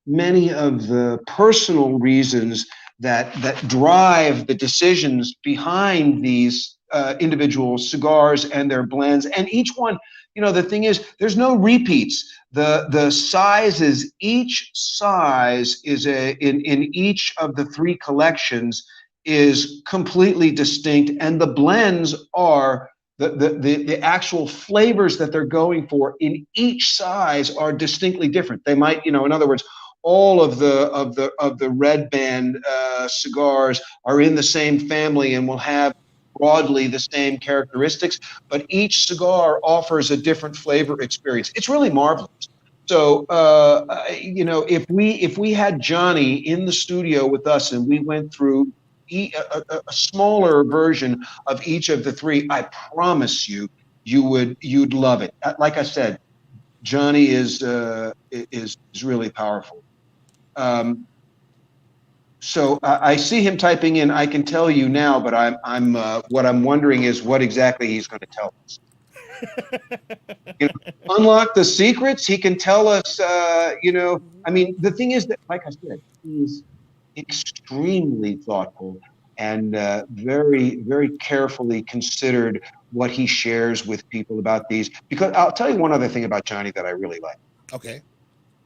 many of the personal reasons that drive the decisions behind these individual cigars and their blends. And each one, the thing is, there's no repeats. The sizes, each size is in each of the three collections is completely distinct, and the blends are the actual flavors that they're going for in each size are distinctly different. They might, in other words, all of the red band cigars are in the same family and will have broadly the same characteristics, but each cigar offers a different flavor experience. It's really marvelous. So, if we had Johnny in the studio with us and we went through a smaller version of each of the three, I promise you'd love it. Like I said, Johnny is really powerful. So I see him typing in. I can tell you now, but I'm what I'm wondering is what exactly he's going to tell us. Unlock the secrets. He can tell us. I mean, the thing is that, like I said, he's extremely thoughtful and very, very carefully considered what he shares with people about these. Because I'll tell you one other thing about Johnny that I really like. Okay.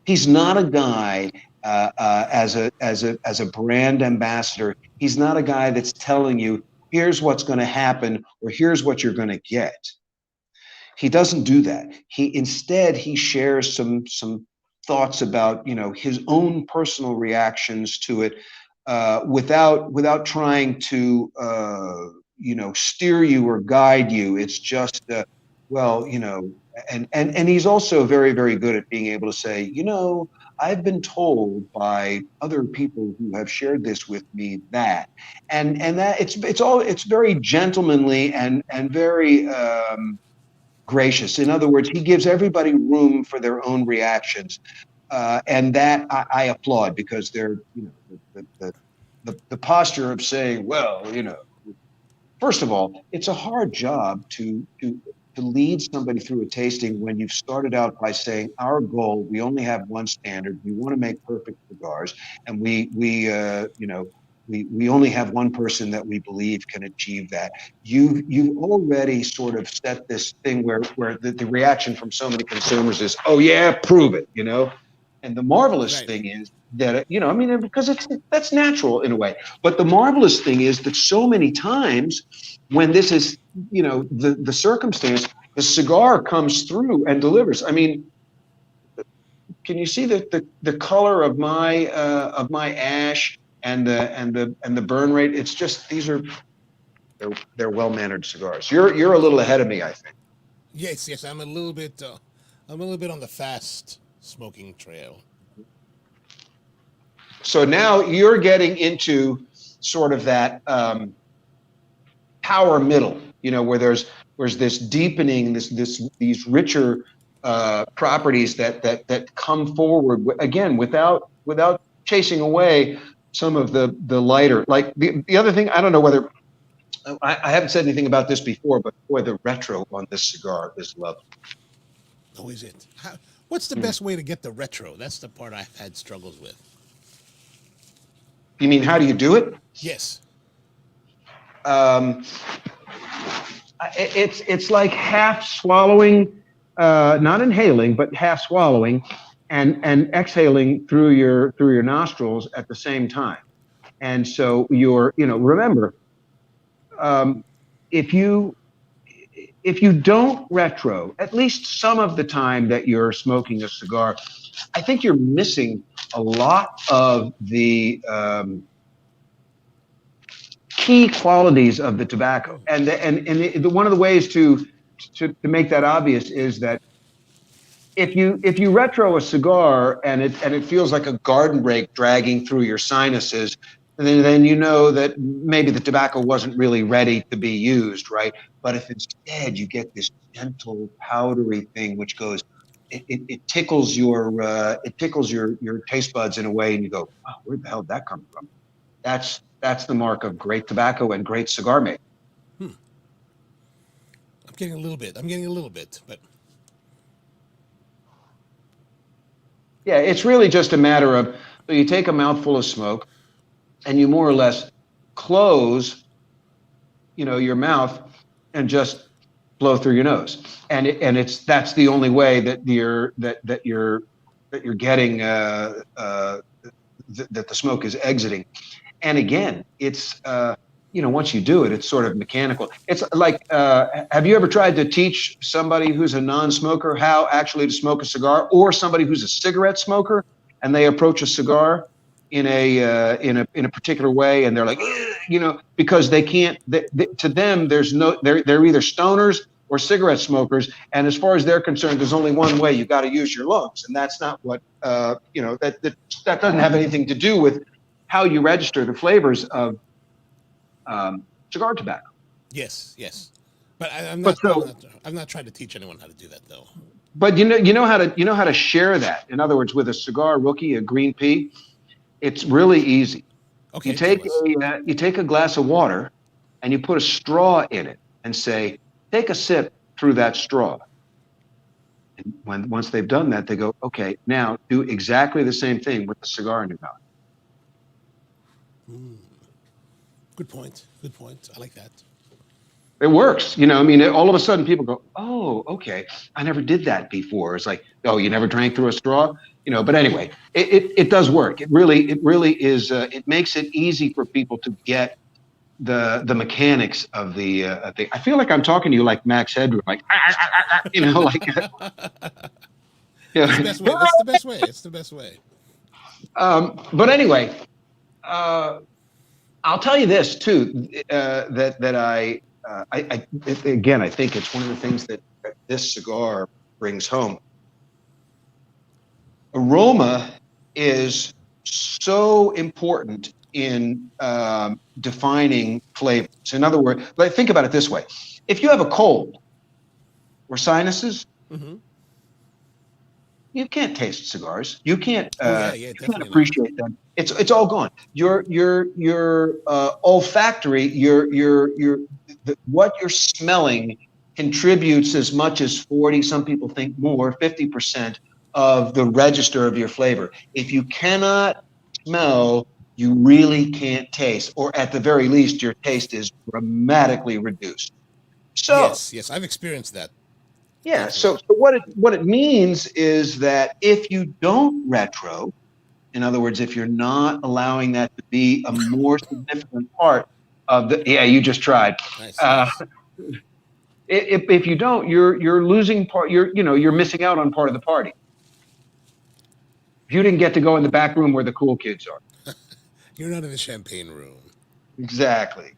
He's not a guy as a brand ambassador. He's not a guy that's telling you, here's what's going to happen or here's what you're going to get. He doesn't do that. Instead he shares some thoughts about his own personal reactions to it, without trying to steer you or guide you. It's just and he's also very, very good at being able to say, I've been told by other people who have shared this with me that, and that it's very gentlemanly and very gracious. In other words, he gives everybody room for their own reactions, and that I applaud, because they're the posture of saying, well, first of all, it's a hard job to lead somebody through a tasting when you've started out by saying, our goal, we only have one standard, we want to make perfect cigars, and we only have one person that we believe can achieve that. You've already sort of set this thing where the reaction from so many consumers is, oh yeah, prove it, And the marvelous thing is that, because that's natural in a way. But the marvelous thing is that so many times when this is, the circumstance, the cigar comes through and delivers. I mean, can you see the color of my ash and the burn rate? It's just, they're well-mannered cigars. You're a little ahead of me, I think. Yes, I'm a little bit on the fast smoking trail. So now you're getting into sort of that power middle, where there's this deepening, these richer properties that come forward again without chasing away some of the lighter. Like the other thing, I don't know whether I haven't said anything about this before, but boy, the retro on this cigar is lovely. Oh, is it? What's the best way to get the retro? That's the part I've had struggles with. You mean, how do you do it? Yes. It's like half swallowing, not inhaling, but half swallowing, and exhaling through your nostrils at the same time. And so remember, um, if you if you don't retro at least some of the time that you're smoking a cigar, I think you're missing a lot of the key qualities of the tobacco. One of the ways to make that obvious is that if you retro a cigar and it feels like a garden rake dragging through your sinuses, then you know that maybe the tobacco wasn't really ready to be used, right? But if instead you get this gentle powdery thing which goes, it tickles your taste buds in a way, and you go, oh, where the hell did that come from? That's the mark of great tobacco and great cigar making. I'm getting a little bit, but yeah, it's really just a matter of, so you take a mouthful of smoke and you more or less close, your mouth and just blow through your nose. And that's the only way that you're getting that the smoke is exiting. And again, it's once you do it, it's sort of mechanical. It's like, have you ever tried to teach somebody who's a non-smoker how actually to smoke a cigar, or somebody who's a cigarette smoker and they approach a cigar in a particular way, and they're like, because they can't. To them, they're either stoners or cigarette smokers, and as far as they're concerned, there's only one way. You got to use your lungs, and that's not what that doesn't have anything to do with how you register the flavors of cigar tobacco. yes, but I'm not trying to teach anyone how to do that though. But you know how to share that. In other words, with a cigar rookie, a green pea, it's really easy. Okay, You take a glass of water and you put a straw in it and say, take a sip through that straw. And once they've done that, they go, okay, now do exactly the same thing with the cigar in your mouth. Good point. I like that. It works. All of a sudden people go, oh, okay, I never did that before. It's like, oh, you never drank through a straw? But anyway, it does work. It really is. It makes it easy for people to get the mechanics of the thing. I feel like I'm talking to you like Max Headroom, like, like. That's the best way. That's the best way. It's the best way. But anyway, I'll tell you this too, that I again, I think it's one of the things that this cigar brings home. Aroma is so important in defining flavors. In other words, think about it this way. If you have a cold or sinuses, you can't taste cigars. You can't you can't appreciate them. It's all gone. Your olfactory, what you're smelling contributes as much as 40, some people think more, 50% of the register of your flavor. If you cannot smell, you really can't taste, or at the very least, your taste is dramatically reduced. So yes, I've experienced that. Yeah. So what it means is that if you don't retro, in other words, if you're not allowing that to be a more significant part of the, you just tried. Nice. If you don't, you're losing part. You're missing out on part of the party. You didn't get to go in the back room where the cool kids are. You're not in the champagne room. Exactly.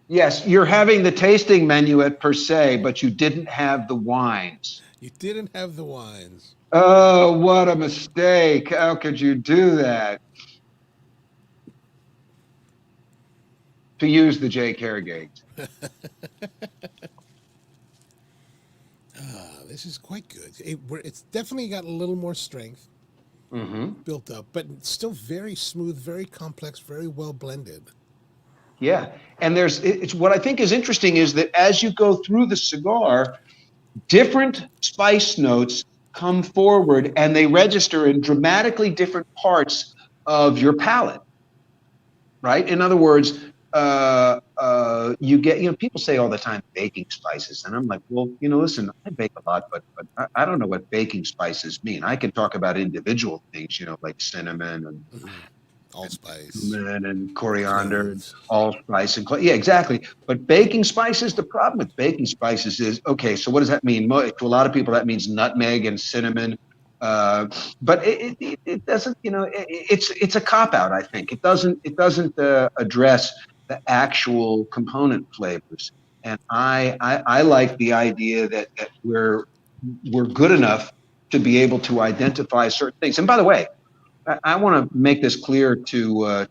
Yes, you're having the tasting menu at Per Se, but you didn't have the wines. You didn't have the wines. Oh, what a mistake. How could you do that? To use the J. Carragate. This is quite good. It's definitely got a little more strength built up, but still very smooth, very complex, very well blended. Yeah, and it's what I think is interesting is that as you go through the cigar, different spice notes come forward and they register in dramatically different parts of your palate. right? In other words, you get, people say all the time baking spices, and I'm like, well, listen, I bake a lot, but I don't know what baking spices mean. I can talk about individual things, like cinnamon and Allspice, cumin and coriander and cloves. allspice and yeah, exactly. But baking spices, the problem with baking spices is, okay, so what does that mean? To a lot of people, that means nutmeg and cinnamon. Uh, but it doesn't, it's a cop out. I think it doesn't address the actual component flavors. And I like the idea that we're good enough to be able to identify certain things. And by the way, I want to make this clear to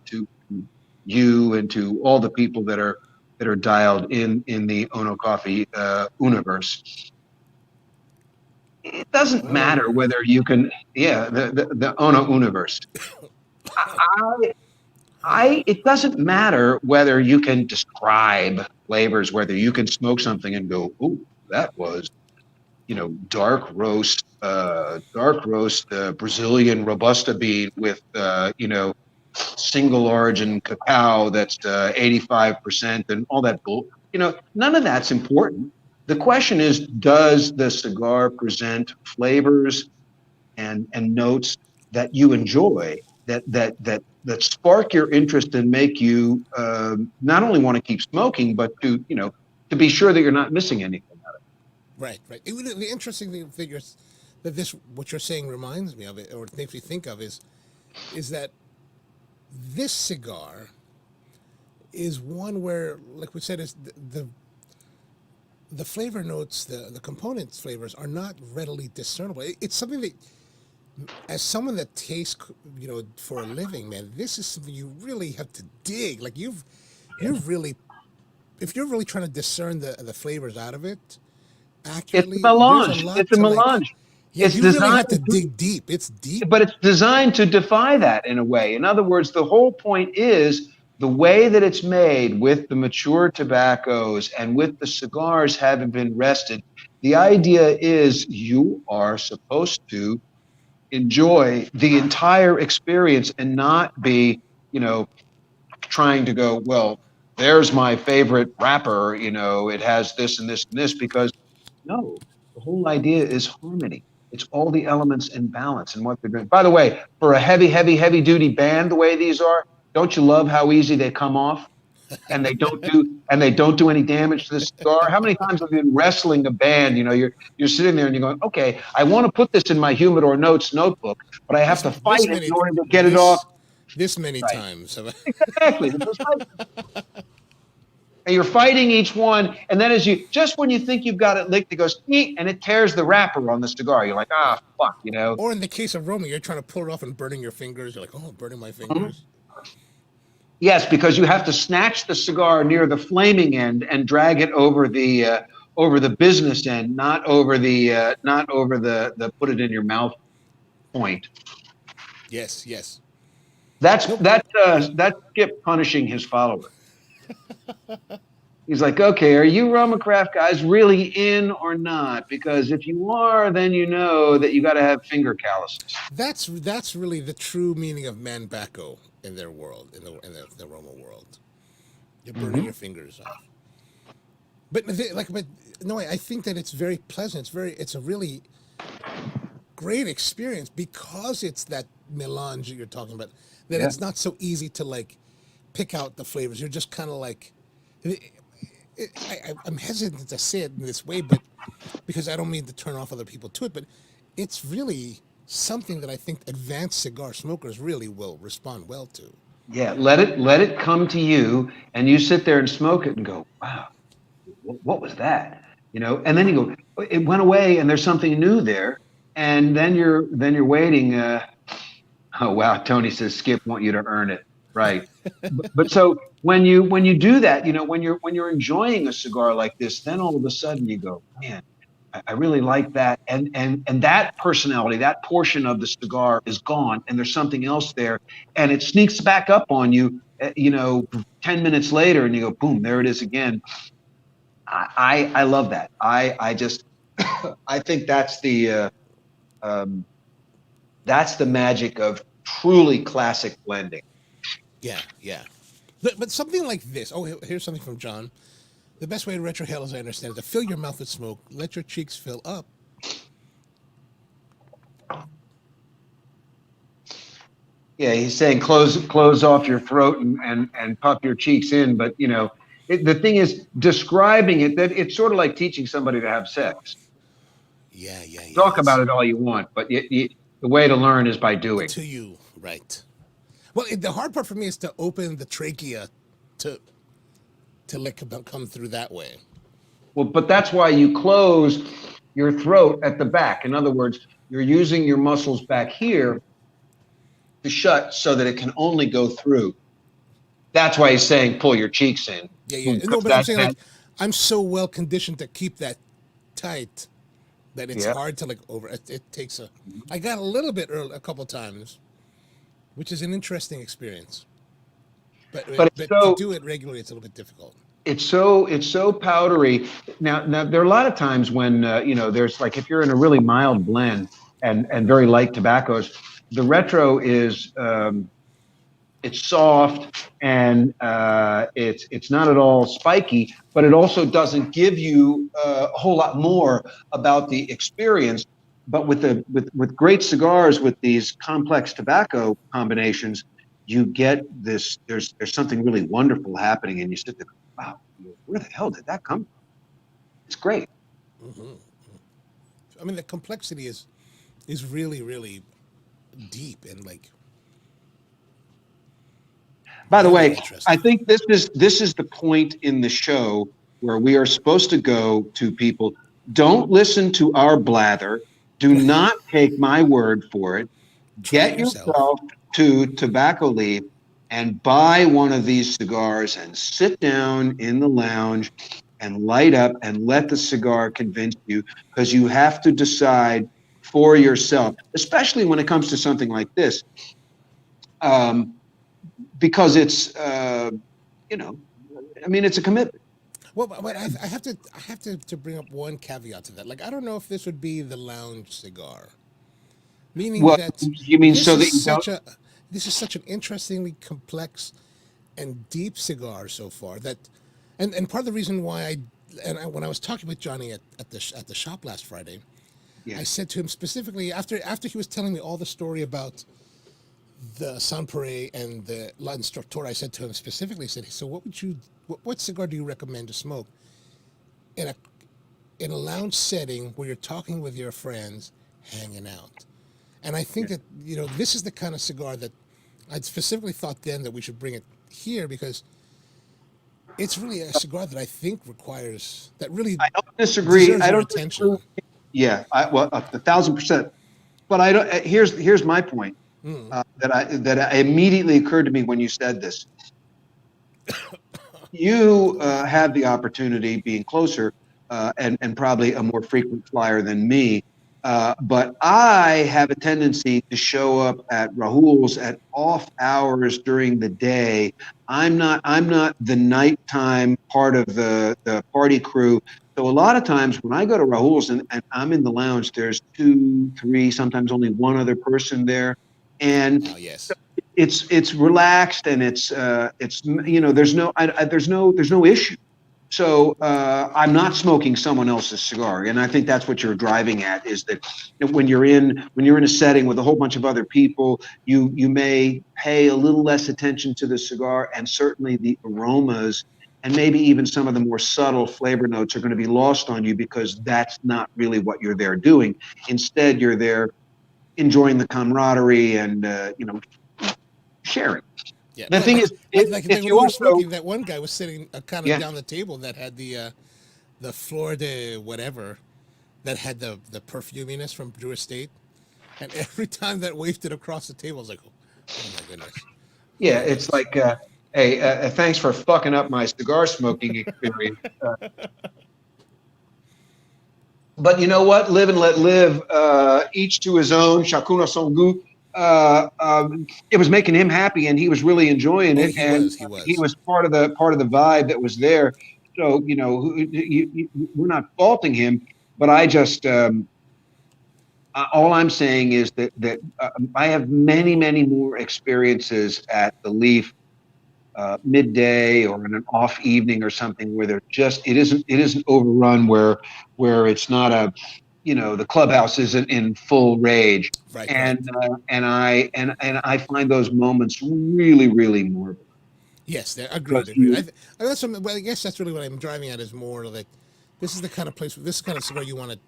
you and to all the people that are dialed in the Ono Coffee universe. It doesn't matter Universe. whether you can, yeah, the Ono universe. I, it doesn't matter whether you can describe flavors, whether you can smoke something and go, "Ooh, that was, dark roast Brazilian Robusta bean with, single origin cacao that's 85% and all that bull. None of that's important. The question is, does the cigar present flavors and notes that you enjoy, that spark your interest and make you not only want to keep smoking, but to be sure that you're not missing anything. Right, right. The interesting thing figures that this what you're saying reminds me of it, or it makes me think of is that this cigar is one where, like we said, is the flavor notes, the components flavors are not readily discernible. It's something that, as someone that tastes, for a living, man, this is something you really have to dig. Like you've really, if you're really trying to discern the flavors out of it It's a accurately, there's a melange. lot It's a to like. melange. Yeah, It's you really have designed to to dig deep. It's deep. but it's designed to defy that in a way. In other words, the whole point is the way that it's made with the mature tobaccos and with the cigars having been rested. The idea is you are supposed to enjoy the entire experience and not be, trying to go, well, there's my favorite wrapper, it has this and this and this, because no, the whole idea is harmony. It's all the elements in balance and what they're doing. By the way, for a heavy, heavy, heavy duty band, the way these are, don't you love how easy they come off and they don't do any damage to the cigar? How many times have you been wrestling a band? You're sitting there and you're going, okay, I want to put this in my humidor notes notebook, but I have to fight This it in many order to get it off. this many Right. times. Exactly. And you're fighting each one, and then just when you think you've got it licked, it goes eek, and it tears the wrapper on the cigar. You're like, fuck. Or in the case of Roma, you're trying to pull it off and burning your fingers. You're like, oh, burning my Mhm. fingers. Yes, because you have to snatch the cigar near the flaming end and drag it over the business end, not over the put it in your mouth point. Yes, yes. That's Nope. that's Skip punishing his follower. He's like, okay, are you Roma Craft guys really in or not? Because if you are, then you know that you got to have finger calluses. That's really the true meaning of manbacco in their world, in the Roma world. You're burning Mm-hmm. your fingers off. But no, I think that it's very pleasant. It's a really great experience because it's that melange that you're talking about. That Yeah. it's not so easy to like pick out the flavors. You're just kind of like, I'm hesitant to say it in this way, but because I don't mean to turn off other people to it, but it's really something that I think advanced cigar smokers really will respond well to. Yeah, let it come to you, and you sit there and smoke it and go, wow, what was that? And then you go, it went away, and there's something new there, and then you're waiting. Oh wow, Tony says Skip want you to earn it, right? But so when you do that, when you're enjoying a cigar like this, then all of a sudden you go, man, I really like that, and that personality, that portion of the cigar is gone, and there's something else there, and it sneaks back up on you, 10 minutes later, and you go, boom, there it is again. I love that. I just I think um, that's the magic of truly classic blending. Yeah, yeah. But something like this. Oh, here's something from John. The best way to retrohale, as I understand it, to fill your mouth with smoke, let your cheeks fill up. Yeah, he's saying close off your throat and puff your cheeks in. But the thing is, describing it, that it's sort of like teaching somebody to have sex. Yeah, yeah, yeah. Talk about it all you want, but the way to learn is by doing. To you, right? Well, the hard part for me is to open the trachea to let come through that way. Well, but that's why you close your throat at the back. In other words, you're using your muscles back here to shut so that it can only go through. That's why he's saying pull your cheeks in. Yeah, yeah. No, but I'm saying like I'm so well conditioned to keep that tight that it's Yeah. hard to like over. It takes a. I got a little bit early, a couple times, which is an interesting experience. But it's to so do it regularly, it's a little bit difficult. it's so powdery. Now there are a lot of times when there's like if you're in a really mild blend and very light tobaccos, the retro is it's soft and it's not at all spiky, but it also doesn't give you a whole lot more about the experience. But with great cigars with these complex tobacco combinations, you get this. There's something really wonderful happening, and you sit there, wow, where the hell did that come from? It's great. I mean, the complexity is really really deep and like By the really way, I interesting. think this is the point in the show where we are supposed to go to people. Don't listen to our blather. Do not take my word for it. Try it Get yourself. yourself to Tobacco Leaf and buy one of these cigars and sit down in the lounge and light up and let the cigar convince you, because you have to decide for yourself, especially when it comes to something like this. Um, because it's you know I mean it's a commitment. Well, but I have to bring up one caveat to that. Like, I don't know if this would be the lounge cigar, meaning Well, that you mean this so is that you don't? such a this is such an interestingly complex and deep cigar so far that, and part of the reason why when I was talking with Johnny at the shop last Friday, Yeah. I said to him specifically after he was telling me all the story about the Sans Pareil and the La Instructora, I said to him specifically, I said, so what cigar do you recommend to smoke in a lounge setting where you're talking with your friends, hanging out? And I think Yeah. that this is the kind of cigar that I'd specifically thought then that we should bring it here because it's really a cigar that I think requires that really I don't disagree. deserves I your don't disagree. attention. Yeah, well, 1,000%. But I don't. Here's my point that I immediately occurred to me when you said this. You have the opportunity, being closer and probably a more frequent flyer than me. But I have a tendency to show up at Rahul's at off hours during the day. I'm not the nighttime part of the party crew. So a lot of times when I go to Rahul's and I'm in the lounge, there's two, three, sometimes only one other person there, and Oh yes. it's relaxed and it's there's no issue. So I'm not smoking someone else's cigar, and I think that's what you're driving at, is that when you're in a setting with a whole bunch of other people, you may pay a little less attention to the cigar, and certainly the aromas and maybe even some of the more subtle flavor notes are going to be lost on you, because that's not really what you're there doing. Instead, you're there enjoying the camaraderie and sharing. Yeah, The thing is, like if when you we were also, smoking, that one guy was sitting kind of yeah, down the table that had the flor de whatever that had the perfuminess from Drew Estate, and every time that wafted across the table, I was like, oh my goodness, oh yeah, my it's goodness. like, hey, thanks for fucking up my cigar smoking experience. But you know what? Live and let live. Each to his own. Chacun a son goût. It was making him happy, and he was really enjoying Oh, it, and he he was. was part of the vibe that was there. So we're not faulting him, but I just all I'm saying is that I have many more experiences at the Leaf midday or in an off evening or something where it isn't overrun where it's not a the clubhouse isn't in full rage, Right, right. and I find those moments really really more Yes, agreed, because agreed. you That's well, I guess that's really what I'm driving at is more like this is the kind of place, this is kind of cigar you want to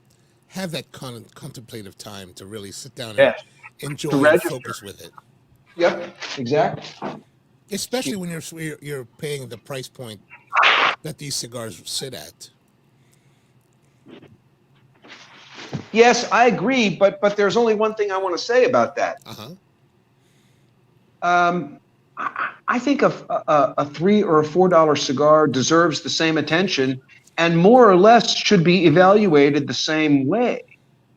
have that contemplative time to really sit down and yes to enjoy and register. focus with it. Yep, exactly. Especially when you're paying the price point that these cigars sit at. Yes, I agree, but there's only one thing I want to say about that. Uh huh. I think a $3 or $4 cigar deserves the same attention and more or less should be evaluated the same way.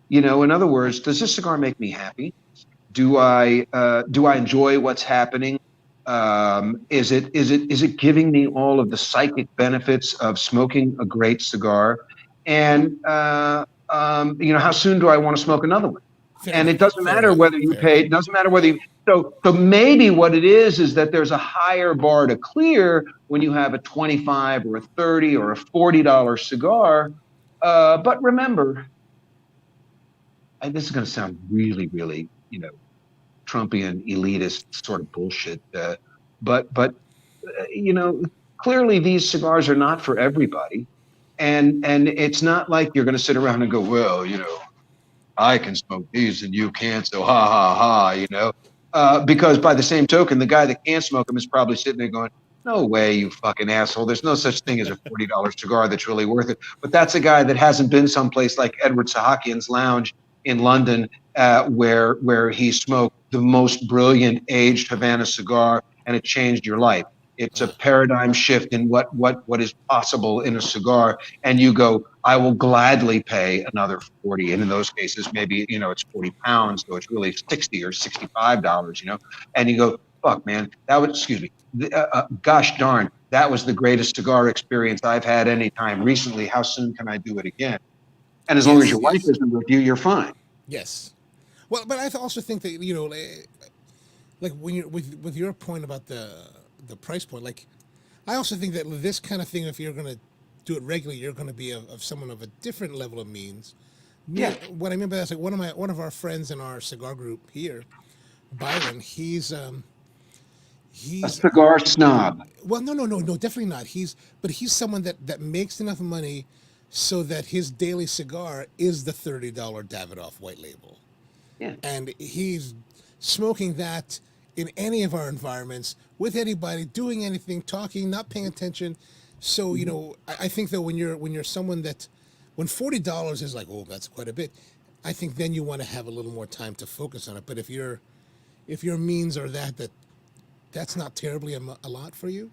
In other words, does this cigar make me happy? Do I enjoy what's happening? Is it giving me all of the psychic benefits of smoking a great cigar? And how soon do I want to smoke another one? Fair And it enough. doesn't Fair matter enough. whether you Fair. pay. It doesn't matter whether you. So maybe what it is that there's a higher bar to clear when you have a 25 or a 30 or a $40 cigar. But remember, and this is going to sound really, really, Trumpian elitist sort of bullshit. But clearly these cigars are not for everybody, and it's not like you're going to sit around and go, well, I can smoke these and you can't, so ha ha ha, because by the same token, the guy that can't smoke them is probably sitting there going, no way, you fucking asshole. There's no such thing as a $40 cigar that's really worth it. But that's a guy that hasn't been someplace like Edward Sahakian's Lounge in London, where he smoked the most brilliant aged Havana cigar, and it changed your life. It's a paradigm shift in what is possible in a cigar, and you go, I will gladly pay another 40. And in those cases, maybe, it's 40 pounds. So it's really 60 or $65, and you go, fuck, man, excuse me. Gosh darn, that was the greatest cigar experience I've had any time recently. How soon can I do it again? And as long as Yes. your wife Yes. isn't with you, you're fine. Yes. Well, but I also think that like when you're with your point about the price point, like I also think that this kind of thing, if you're gonna do it regularly, you're gonna be of someone of a different level of means. Yeah. What I mean by that's like one of our friends in our cigar group here, Byron. A He's cigar snob. well, no, definitely not. He's someone that makes enough money so that his daily cigar is the $30 Davidoff White Label, Yeah. and he's smoking that in any of our environments with anybody, doing anything, talking, not paying attention. So I think that when you're someone that when $40 is like, oh, that's quite a bit, I think then you want to have a little more time to focus on it. But if your means are that's not terribly a lot for you,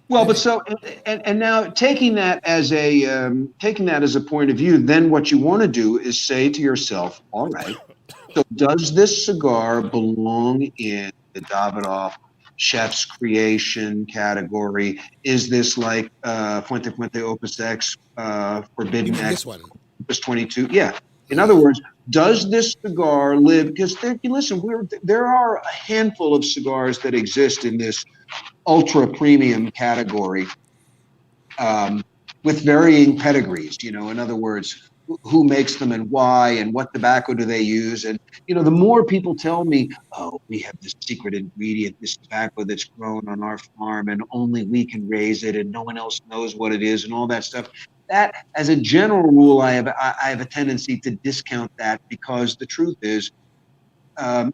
Well, then but so and now taking that as a point of view, then what you want to do is say to yourself, all right, so does this cigar belong in the Davidoff chef's creation category? Is this like Fuente Fuente Opus X, you Forbidden mean X, this one? Opus 22? Yeah. In other words, does this cigar live? Because listen, there are a handful of cigars that exist in this ultra premium category, um, with varying pedigrees. In other words, who makes them and why, and what tobacco do they use? And the more people tell me, oh, we have this secret ingredient, this tobacco that's grown on our farm, and only we can raise it, and no one else knows what it is, and all that stuff. That, as a general rule, I have a tendency to discount that, because the truth is,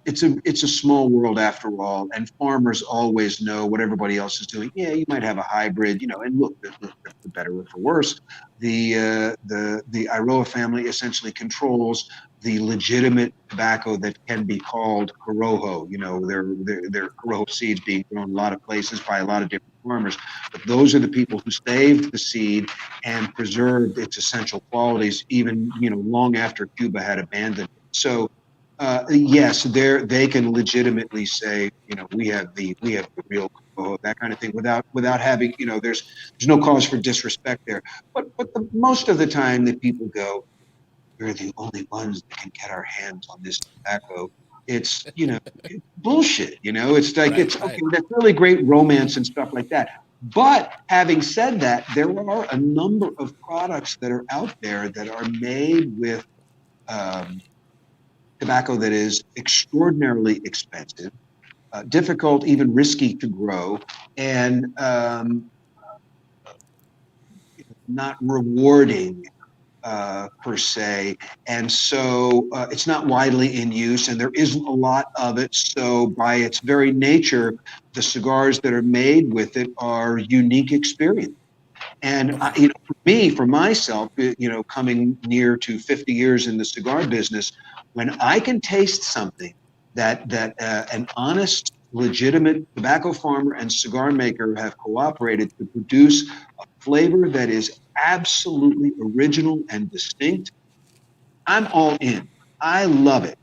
it's a small world after all, and farmers always know what everybody else is doing. Yeah, you might have a hybrid, and look, the better or for worse, the Iroa family essentially controls the legitimate tobacco that can be called Corojo. Their Corojo seeds being grown in a lot of places by a lot of different farmers, but those are the people who saved the seed and preserved its essential qualities, even long after Cuba had abandoned it. So yes, they can legitimately say, we have the real Coho, that kind of thing, without having, there's no cause for disrespect there. But most of the time that people go, we're the only ones that can get our hands on this tobacco. it's, it's bullshit. It's like, Right, it's okay, right. that's really great romance and stuff like that. But having said that, there are a number of products that are out there that are made with um, tobacco that is extraordinarily expensive, difficult, even risky to grow, and not rewarding per se. And so it's not widely in use, and there isn't a lot of it. So by its very nature, the cigars that are made with it are unique experience. And Okay. for me, for myself, coming near to 50 years in the cigar business, when I can taste something that an honest, legitimate tobacco farmer and cigar maker have cooperated to produce a flavor that is absolutely original and distinct, I'm all in. I love it.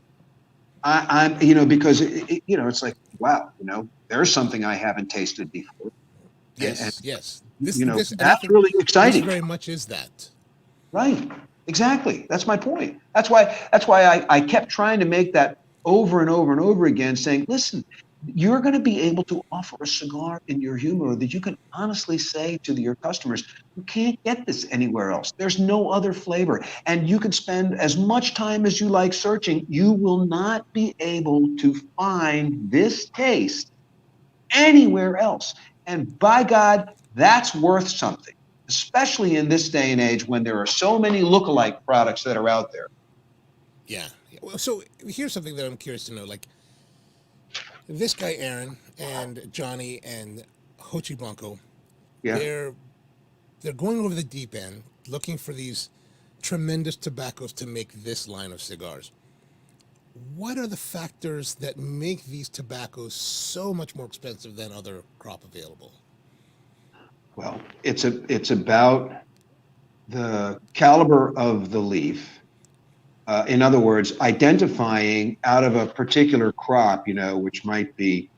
Because it's like, wow, there's something I haven't tasted before, and Yes, yes. This, and I that's think really this exciting. very much is that. Right. Exactly. That's my point. That's why I kept trying to make that over and over and over again, saying, listen, you're going to be able to offer a cigar in your humor that you can honestly say to your customers, you can't get this anywhere else. There's no other flavor. And you can spend as much time as you like searching. You will not be able to find this taste anywhere else. And by God, that's worth something, especially in this day and age when there are so many lookalike products that are out there. Yeah. Well, so here's something that I'm curious to know. Like this guy Aaron and Johnny and Hochi Blanco, Yeah. they're they're going over the deep end, looking for these tremendous tobaccos to make this line of cigars. What are the factors that make these tobaccos so much more expensive than other crop available? Well, it's about the caliber of the leaf. In other words, identifying out of a particular crop, which might be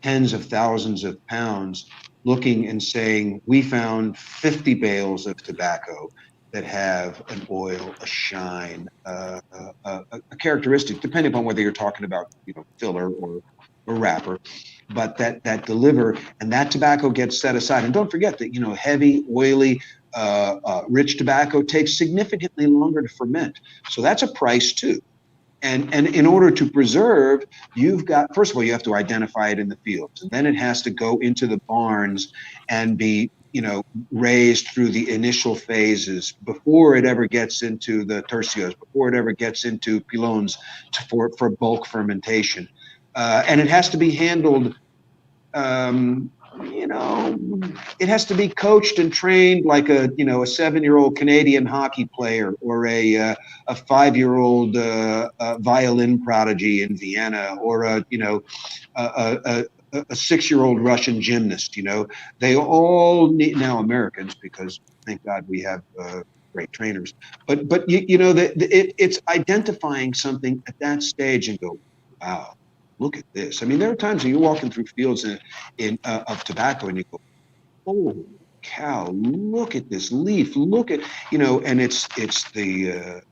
tens of thousands of pounds, looking and saying, we found 50 bales of tobacco that have an oil, a shine, a characteristic, depending upon whether you're talking about, filler or wrapper, but that deliver, and that tobacco gets set aside. And don't forget that, heavy, oily, rich tobacco takes significantly longer to ferment. So that's a price too. And in order to preserve, you've got, first of all, you have to identify it in the fields, and then it has to go into the barns and be, raised through the initial phases before it ever gets into the tercios, before it ever gets into pilons for bulk fermentation. And it has to be handled, um, it has to be coached and trained like a 7-year-old Canadian hockey player or a 5-year-old violin prodigy in Vienna, or a 6-year-old Russian gymnast. They all need, now Americans, because thank God we have great trainers. But it's identifying something at that stage and go, wow, look at this. I mean, there are times when you're walking through fields of tobacco and you go, oh cow, look at this leaf, look at, and it's the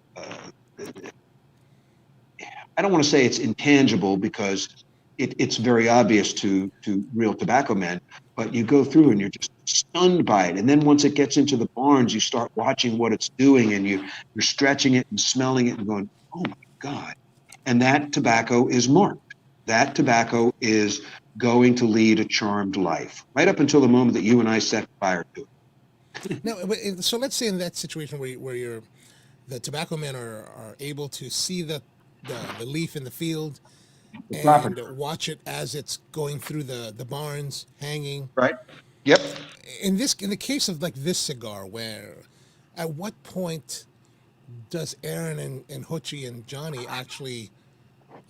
I don't want to say it's intangible, because it's very obvious to real tobacco men, but you go through and you're just stunned by it. And then once it gets into the barns, you start watching what it's doing, and you're stretching it and smelling it and going, oh my God. And that tobacco is marked. That tobacco is going to lead a charmed life, right up until the moment that you and I set fire to it. Now, so let's say in that situation where you're the tobacco men are able to see the leaf in the field The and property, watch it as it's going through the barns hanging. right? Yep. In the case of like this cigar, where at what point does Aaron and Hochi and Johnny actually,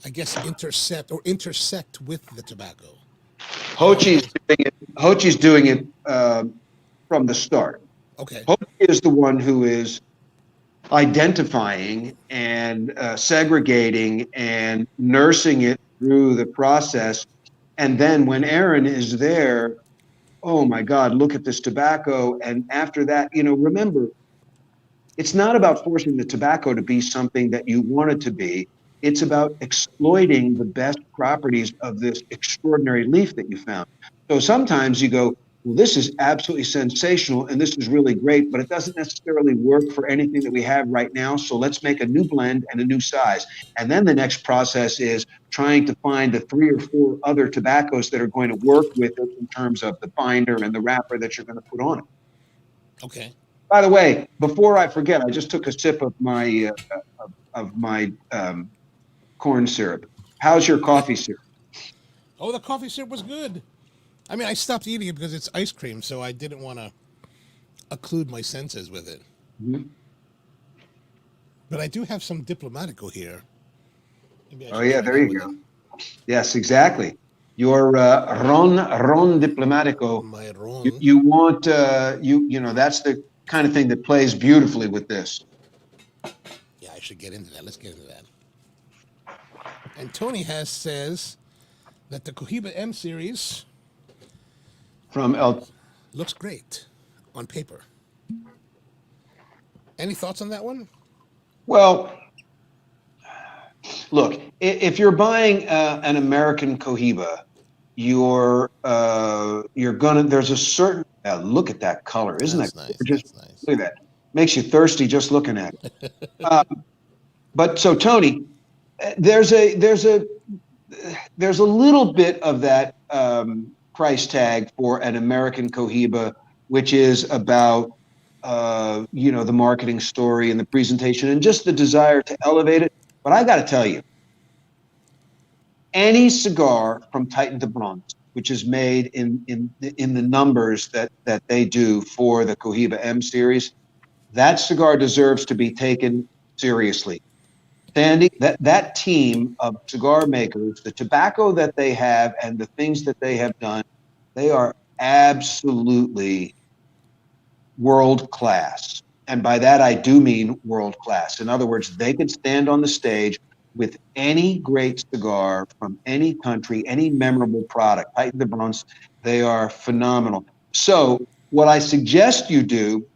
I guess, intercept or intersect with the tobacco? In other Hochi's words, doing it. Hochi's doing it from the start. okay, Hochi is the one who is identifying and segregating and nursing it through the process. And then when Aaron is there, oh my God, look at this tobacco. And after that, remember, it's not about forcing the tobacco to be something that you want it to be. It's about exploiting the best properties of this extraordinary leaf that you found. So sometimes you go, well, this is absolutely sensational and this is really great, but it doesn't necessarily work for anything that we have right now. So let's make a new blend and a new size. And then the next process is trying to find the 3 or 4 other tobaccos that are going to work with it in terms of the binder and the wrapper that you're going to put on it. Okay. By the way, before I forget, I just took a sip of my corn syrup. How's your coffee syrup? Oh, the coffee syrup was good. I mean, I stopped eating it because it's ice cream, so I didn't want to occlude my senses with it. Mhm. But I do have some Diplomatico here. Maybe I Oh should yeah, try there that you with go. it. Yes, exactly. Your Ron Diplomatico. My You, Ron. you want you know that's the kind of thing that plays beautifully with this. Yeah, I should get into that. Let's get into that. And Tony has says that the Cohiba M series From El. looks great on paper. Any thoughts on that one? Well, look, if you're buying an American Cohiba, you're gonna. There's a certain. Look at that color, isn't that That's nice. gorgeous? That's nice. Look at that. Makes you thirsty just looking at it. But so Tony, there's a little bit of that price tag for an American Cohiba, which is about the marketing story and the presentation and just the desire to elevate it. But I got to tell you, any cigar from Titan de Bronze, which is made in the numbers that they do for the Cohiba M series, that cigar deserves to be taken seriously. Sandy, that team of cigar makers, the tobacco that they have and the things that they have done, they are absolutely world class. And by that, I do mean world class. In other words, they could stand on the stage with any great cigar from any country, any memorable product. Titan de Bronze, they are phenomenal. So, what I suggest you do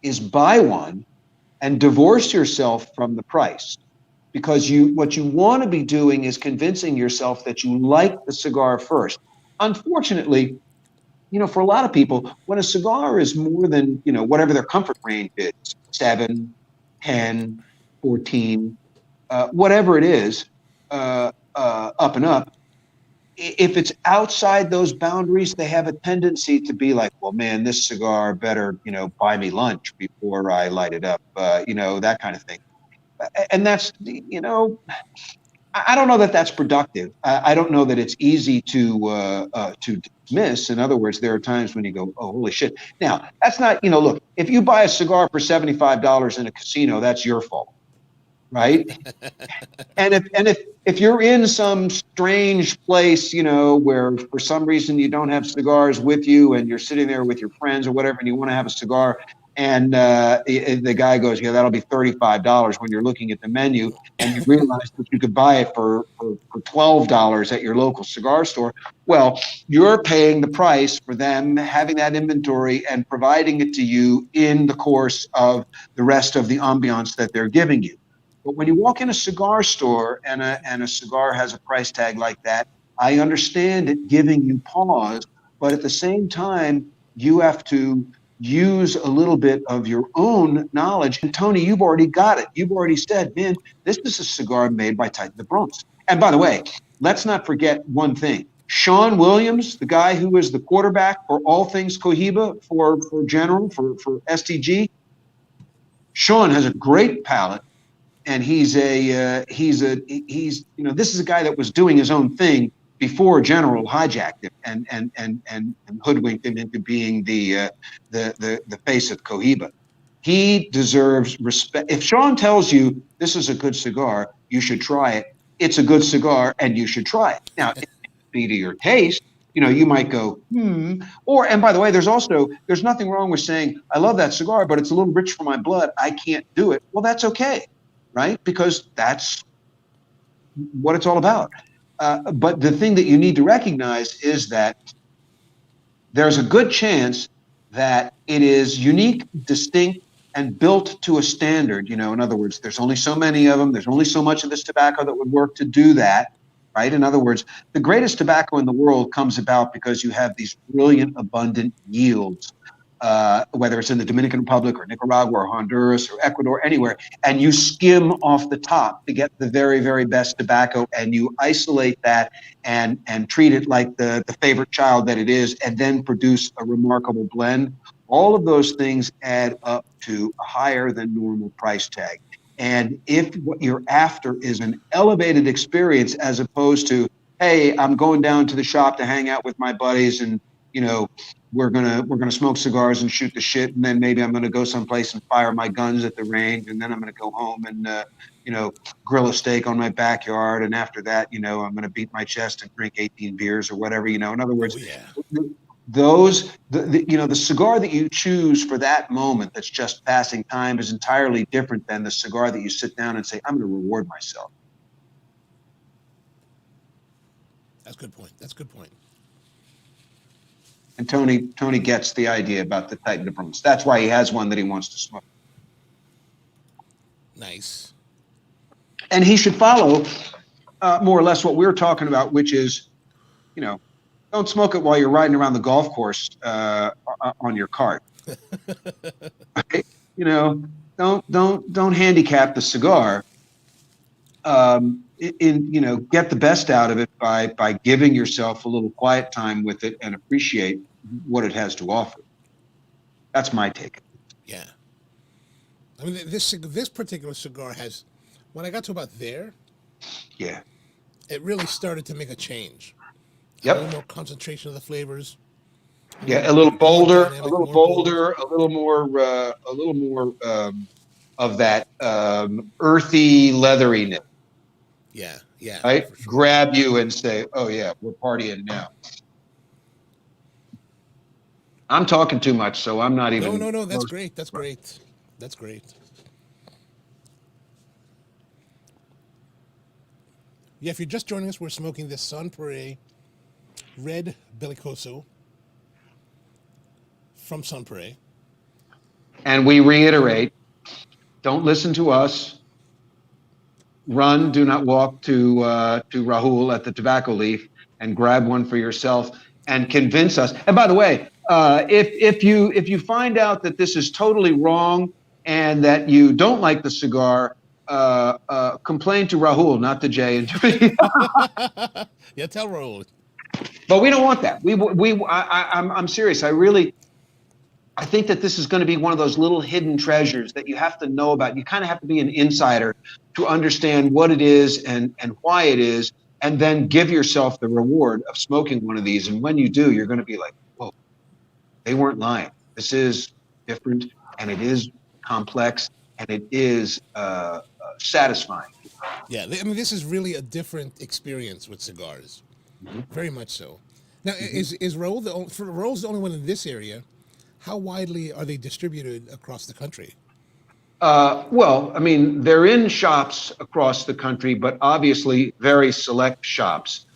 is buy one and divorce yourself from the price, because what you want to be doing is convincing yourself that you like the cigar first. Unfortunately, for a lot of people, when a cigar is more than, whatever their comfort range is, 7, 10, 14, whatever it is, up and up, if it's outside those boundaries, they have a tendency to be like, well, man, this cigar better, buy me lunch before I light it up, that kind of thing. And that's, I don't know that that's productive. I don't know that it's easy to dismiss. In other words, there are times when you go, oh, holy shit. Now, that's not, look, if you buy a cigar for $75 in a casino, that's your fault, right? And if you're in some strange place, where for some reason you don't have cigars with you and you're sitting there with your friends or whatever, and you want to have a cigar, and the guy goes, yeah, that'll be $35 when you're looking at the menu, and you realize that you could buy it for $12 at your local cigar store. Well, you're paying the price for them having that inventory and providing it to you in the course of the rest of the ambiance that they're giving you. But when you walk in a cigar store and a cigar has a price tag like that, I understand it giving you pause, but at the same time, you have to use a little bit of your own knowledge. And Tony, you've already got it. You've already said, man, this is a cigar made by Titan de Bronze. And by the way, let's not forget one thing. Sean Williams, the guy who is the quarterback for all things Cohiba for General, for STG, Sean has a great palate. And he's this is a guy that was doing his own thing before General hijacked him and hoodwinked him into being the face of Cohiba. He deserves respect. If Sean tells you this is a good cigar, you should try it. It's a good cigar, and you should try it. Now, if it be to your taste, you might go, Or, and by the way, there's nothing wrong with saying, I love that cigar, but it's a little rich for my blood. I can't do it. Well, that's okay. Right? Because that's what it's all about. But the thing that you need to recognize is that there's a good chance that it is unique, distinct, and built to a standard. You know, in other words, there's only so many of them. There's only so much of this tobacco that would work to do that, right? In other words, the greatest tobacco in the world comes about because you have these brilliant, abundant yields, whether it's in the Dominican Republic or Nicaragua or Honduras or Ecuador, anywhere, and you skim off the top to get the very, very best tobacco, and you isolate that and treat it like the favorite child that it is, and then produce a remarkable blend. All of those things add up to a higher than normal price tag. And if what you're after is an elevated experience as opposed to, hey, I'm going down to the shop to hang out with my buddies and, you know, we're gonna smoke cigars and shoot the shit, and then maybe I'm gonna go someplace and fire my guns at the range, and then I'm gonna go home and you know, grill a steak on my backyard, and after that, you know, I'm gonna beat my chest and drink 18 beers or whatever. You know, in other words, those you know, the cigar that you choose for that moment that's just passing time is entirely different than the cigar that you sit down and say, I'm gonna reward myself. That's a good point. That's a good point. And Tony gets the idea about the Titan difference. That's why he has one that he wants to smoke. Nice. And he should follow more or less what we're talking about, which is, you know, don't smoke it while you're riding around the golf course on your cart. Right? You know, don't handicap the cigar. You know, get the best out of it by giving yourself a little quiet time with it and appreciate what it has to offer. That's my take. Yeah. I mean, this particular cigar has, when I got to about there, yeah, it really started to make a change. Yep. A little more concentration of the flavors. Yeah, a little bolder, dynamic, a little more bolder, a little more of that earthy leatheriness. Yeah, yeah. Right? For sure. Grab you and say, oh yeah, we're partying now. I'm talking too much, so I'm not even. No. That's great. That's great. That's great. Yeah, if you're just joining us, we're smoking this Sans Pareil Red Bellicoso from Sans Pareil. And we reiterate, don't listen to us. Run, do not walk to Rahul at the Tobacco Leaf and grab one for yourself and convince us. And by the way, if you find out that this is totally wrong and that you don't like the cigar, complain to Rahul, not to Jay and Jimmy. Yeah, tell Rahul. But we don't want that. I'm serious. I think that this is going to be one of those little hidden treasures that you have to know about. You kind of have to be an insider to understand what it is and why it is, and then give yourself the reward of smoking one of these. And when you do, you're going to be like, whoa, they weren't lying. This is different, and it is complex, and it is satisfying. Yeah, I mean, this is really a different experience with cigars. Mm-hmm. Very much so. Now, is Rahul Rahul's the only one in this area? How widely are they distributed across the country? Well, I mean, they're in shops across the country, but obviously very select shops.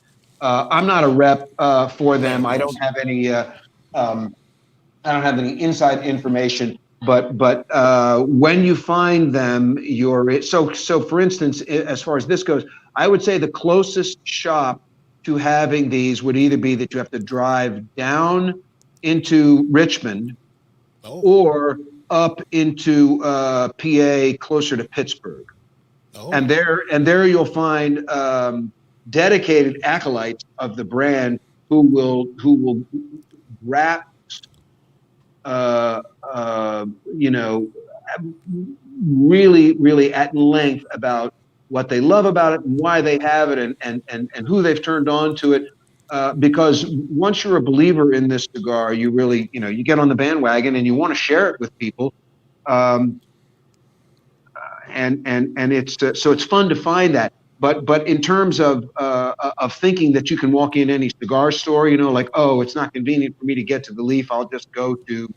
I'm not a rep for them. Right, I don't have any. I don't have any inside information. But when you find them, so. For instance, as far as this goes, I would say the closest shop to having these would either be that you have to drive down into Richmond, or up into PA, closer to Pittsburgh. And there you'll find dedicated acolytes of the brand who will wrap, you know, really at length about what they love about it and why they have it and who they've turned on to it. Because once you're a believer in this cigar, you really, you know, you get on the bandwagon and you want to share it with people. And it's so it's fun to find that. But in terms of thinking that you can walk in any cigar store, you know, like, oh, it's not convenient for me to get to the Leaf, I'll just go to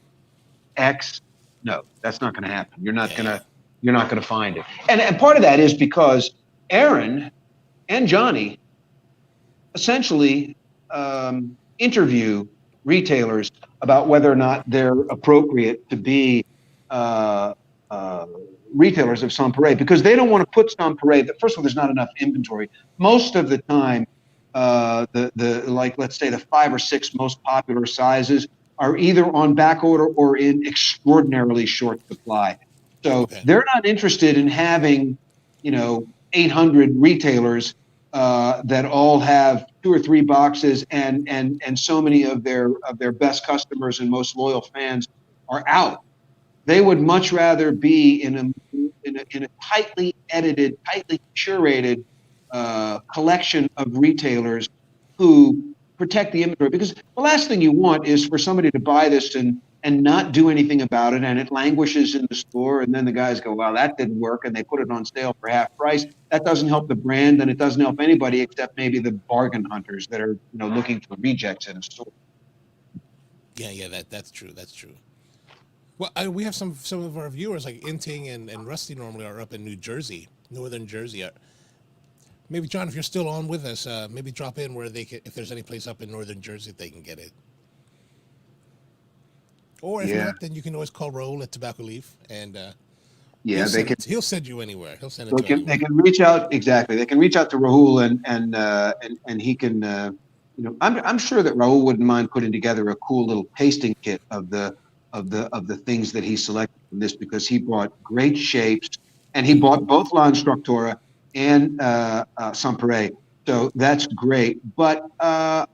X. No, that's not going to happen. You're not gonna find it. And part of that is because Aaron and Johnny essentially interview retailers about whether or not they're appropriate to be uh, retailers of Sans Pareil because they don't want to put Sans Pareil. First of all, there's not enough inventory. Most of the time, the like let's say the 5 or 6 most popular sizes are either on back order or in extraordinarily short supply. So Okay. they're not interested in having, 800 retailers that all have 2 or 3 boxes, and so many of their best customers and most loyal fans are out. They would much rather be in a tightly edited, tightly curated collection of retailers who protect the inventory. Because the last thing you want is for somebody to buy this and not do anything about it, and it languishes in the store, and then the guys go, "Wow, that didn't work," and they put it on sale for half price. That doesn't help the brand, and it doesn't help anybody except maybe the bargain hunters that are looking for rejects in a store. Yeah, yeah, that's true. That's true. Well, we have some of our viewers like Inting and Rusty normally are up in New Jersey, Northern Jersey. Maybe John, if you're still on with us, maybe drop in where they can, if there's any place up in Northern Jersey they can get it. Or if Yeah, not, then you can always call Raul at Tobacco Leaf, and yeah, they can. He'll send you anywhere. He'll send it They to can they anywhere. can reach out exactly. They can reach out to Rahul and he can I'm sure that Rahul wouldn't mind putting together a cool little tasting kit of the things that he selected from this because he bought great shapes and he bought both La Instructora and Sampere. So that's great. But I'll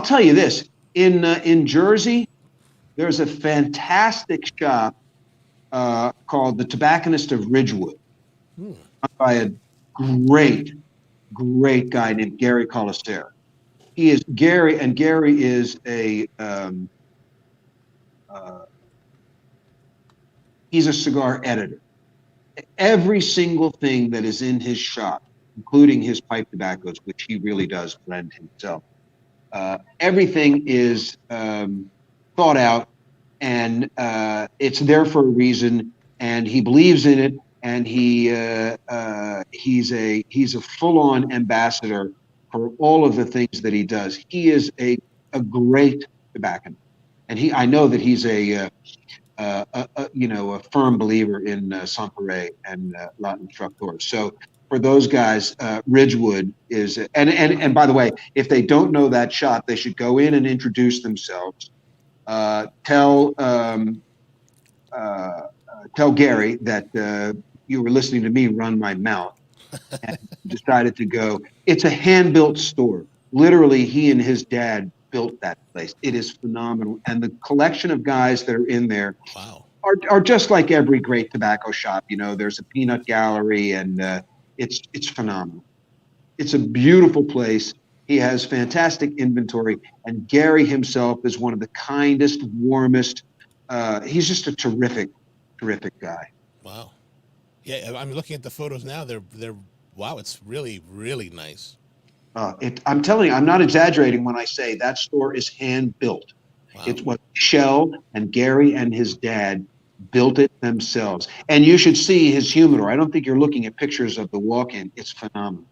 tell you this in Jersey there's a fantastic shop called The Tobacconist of Ridgewood Hmm. by a great, great guy named Gary Colliser. He is Gary, and Gary is uh, he's a cigar editor. Every single thing that is in his shop, including his pipe tobaccos, which he really does blend himself, everything is thought out, and it's there for a reason, and he believes in it, and he's a full-on ambassador for all of the things that he does. He is a great tobacconist, and I know that he's a firm believer in Sampere and Latin Structor. So for those guys, Ridgewood is, and by the way, if they don't know that shop, they should go in and introduce themselves. Tell Gary that you were listening to me run my mouth and decided to go. It's a hand-built store. Literally, he and his dad built that place. It is phenomenal, and the collection of guys that are in there Wow. are just like every great tobacco shop. There's a peanut gallery, and it's phenomenal. It's a beautiful place. He has fantastic inventory, and Gary himself is one of the kindest, warmest. He's just a terrific, terrific guy. Wow. Yeah, I'm looking at the photos now. They're wow. It's really really nice. I'm telling you, I'm not exaggerating when I say that store is hand built. Wow. It's what Shell and Gary and his dad built it themselves. And you should see his humidor. I don't think you're looking at pictures of the walk-in. It's phenomenal.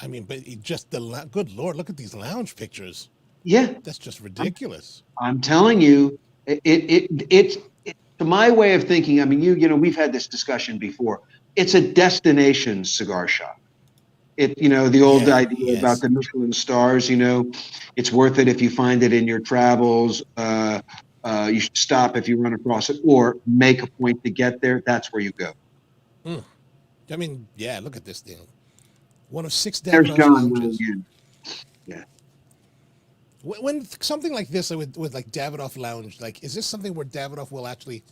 I mean, but just good lord, look at these lounge pictures. Yeah, That's just I'm, ridiculous. I'm telling you, it's to my way of thinking. I mean, we've had this discussion before. It's a destination cigar shop. The old Yeah. idea about Yes. the Michelin stars, it's worth it if you find it in your travels. You should stop if you run across it or make a point to get there. That's where you go. Hmm. I mean, yeah. Look at this thing. One of 6 There's Davidoff John rolling lounges. in. Yeah. When something like this with like Davidoff Lounge, like is this something where Davidoff will actually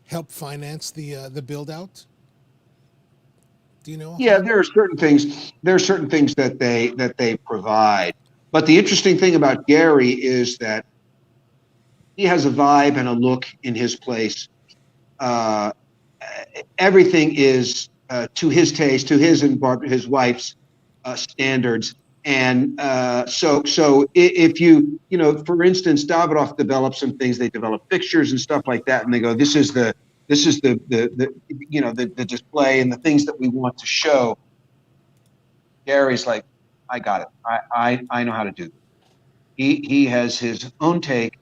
help finance the build out? Do you know Yeah, offhand? there are certain things that they provide. But the interesting thing about Gary is that he has a vibe and a look in his place. Uh, Everything is to his taste, to his and his wife's standards. And if for instance, Davidoff develops some things. They develop fixtures and stuff like that, and they go, this is the display and the things that we want to show. Gary's like, I got it. I know how to do this. He has his own take,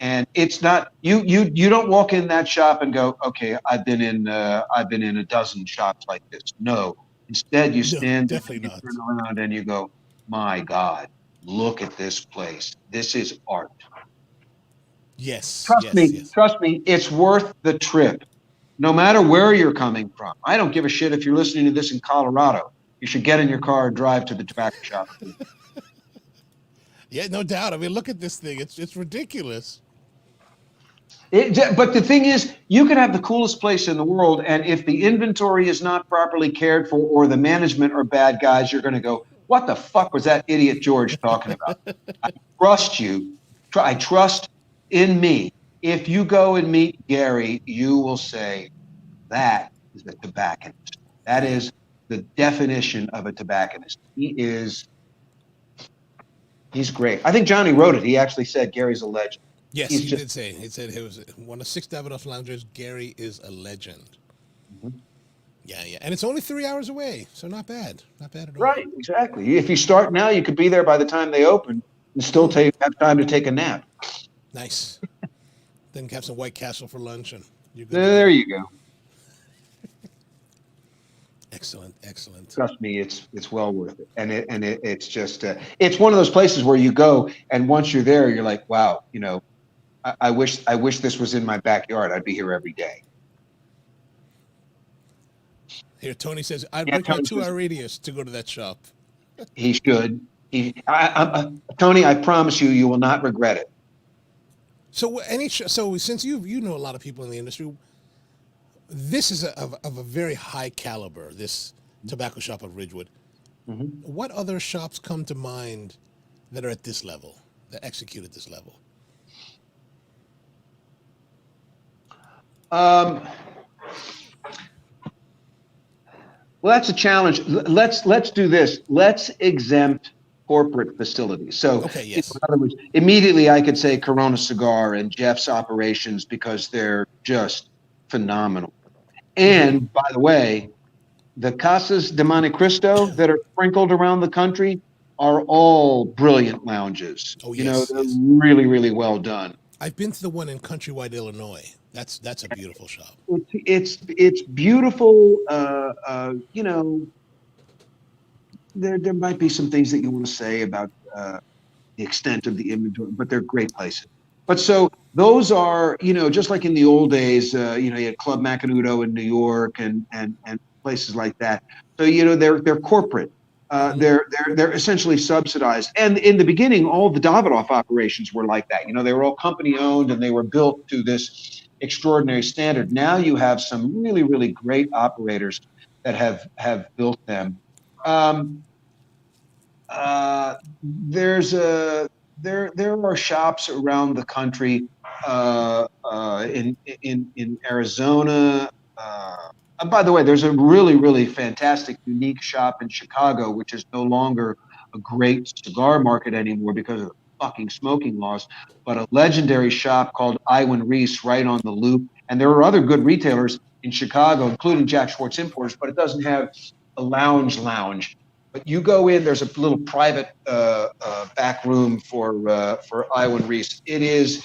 And it's not you don't walk in that shop and go, okay, I've been in a dozen shops like this. No. Instead, you No, stand there definitely and you not. turn around and you go, my God, look at this place. This is art. Yes, yes, yes. Trust me, it's worth the trip. No matter where you're coming from. I don't give a shit if you're listening to this in Colorado. You should get in your car and drive to the tobacco shop. Yeah, no doubt. I mean, look at this thing. It's ridiculous. But the thing is, you could have the coolest place in the world, and if the inventory is not properly cared for or the management are bad guys, you're going to go, what the fuck was that idiot George talking about? I trust you. I trust in me. If you go and meet Gary, you will say, that is a tobacconist. That is the definition of a tobacconist. He's great. I think Johnny wrote it. He actually said Gary's a legend. Yes, He's he just did say. He said he was one of Six Davidoff Loungers. Gary is a legend. Mhm. Yeah, yeah. And it's only 3 hours away. So not bad. Not bad at all. Right, exactly. If you start now, you could be there by the time they open and still have time to take a nap. Nice. Then have some White Castle for lunch and you're good to There go. you go. Excellent, excellent. Trust me, it's well worth it. It's just it's one of those places where you go and once you're there, you're like, wow, I wish this was in my backyard. I'd be here every day. Here, Tony says, I'd Yeah, break my Tony 2 hour says radius to go to that shop. he should. Tony, I promise you, you will not regret it. So so since you know a lot of people in the industry, this is of a very high caliber. This tobacco shop of Ridgewood. Mhm. What other shops come to mind that are at this level, that execute at this level? Um, well, that's a challenge. Let's do this. Let's exempt corporate facilities. So, Okay, yes. in other words, immediately I could say Corona Cigar and Jeff's operations because they're just phenomenal. Mm-hmm. And by the way, the Casas de Monte Cristo that are sprinkled around the country are all brilliant lounges. Oh They're yes, yes. really, really well done. I've been to the one in Countrywide, Illinois. That's a beautiful shop. It's beautiful. There might be some things that you want to say about the extent of the inventory, but they're great places. But so those are, just like in the old days, you had Club Macanudo in New York and places like that. So they're corporate. Mm-hmm. They're essentially subsidized. And in the beginning, all the Davidoff operations were like that. They were all company owned and they were built to this extraordinary standard. Now you have some really, really great operators that have built them. There are shops around the country in Arizona. And by the way, there's a really, really fantastic, unique shop in Chicago, which is no longer a great cigar market anymore because of the fucking smoking laws, but a legendary shop called Iwan Reese right on the Loop. And there are other good retailers in Chicago, including Jack Schwartz Importers, but it doesn't have a lounge. But you go in, there's a little private back room for Iwan Reese. It's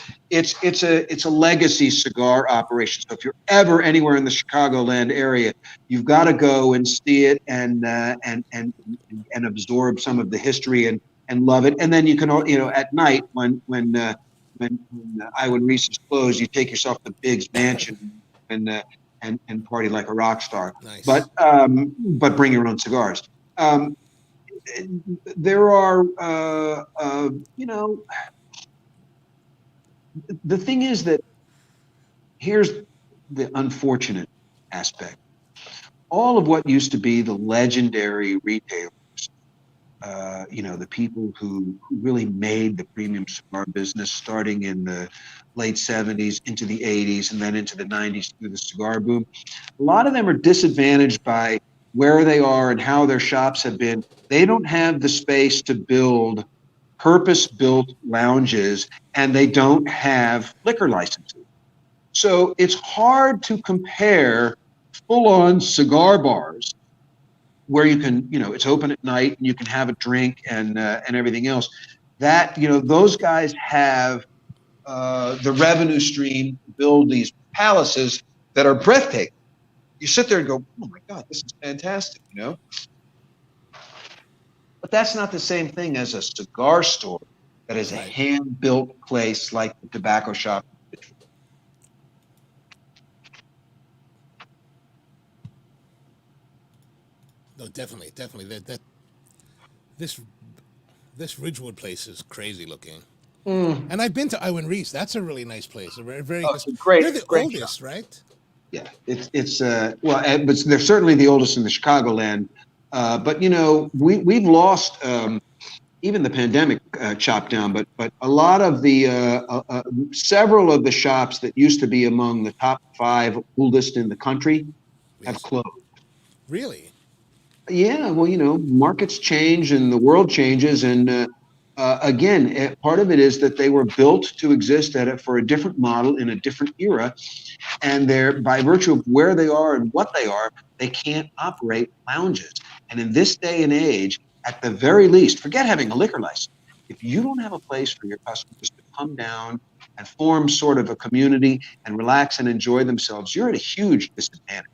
a legacy cigar operation. So if you're ever anywhere in the Chicagoland area, you've got to go and see it and absorb some of the history and love it. And then you can, at night when Iwan Reese is closed, you take yourself to Biggs Mansion and party like a rock star. Nice. But bring your own cigars. There are, the thing is that here's the unfortunate aspect. All of what used to be the legendary retailers, the people who really made the premium cigar business starting in the late 70s into the 80s and then into the 90s through the cigar boom, a lot of them are disadvantaged by where they are and how their shops have been. They don't have the space to build purpose-built lounges, and they don't have liquor licenses. So it's hard to compare full-on cigar bars where you can, it's open at night and you can have a drink and everything else. That, those guys have the revenue stream to build these palaces that are breathtaking. You sit there and go, oh my God, this is fantastic, you know? But that's not the same thing as a cigar store that is a Right. hand-built place like the tobacco shop. No, definitely, definitely. This this Ridgewood place is crazy looking. Mm. And I've been to Iwan Reese. That's a really nice place. A very, very. Oh, it's a great, They're the great shop. oldest, right? Yeah, it's well, but they're certainly the oldest in the Chicagoland. But you know, we've lost even the pandemic chopped down, but a lot of the several of the shops that used to be among the top 5 oldest in the country have Yes. closed. Really? Yeah, well, you know, markets change and the world changes, and again, part of it is that they were built to exist for a different model in a different era, and they're by virtue of where they are and what they can't operate lounges. And in this day and age, at the very least, forget having a liquor license. If you don't have a place for your customers to come down and form sort of a community and relax and enjoy themselves, you're at a huge disadvantage.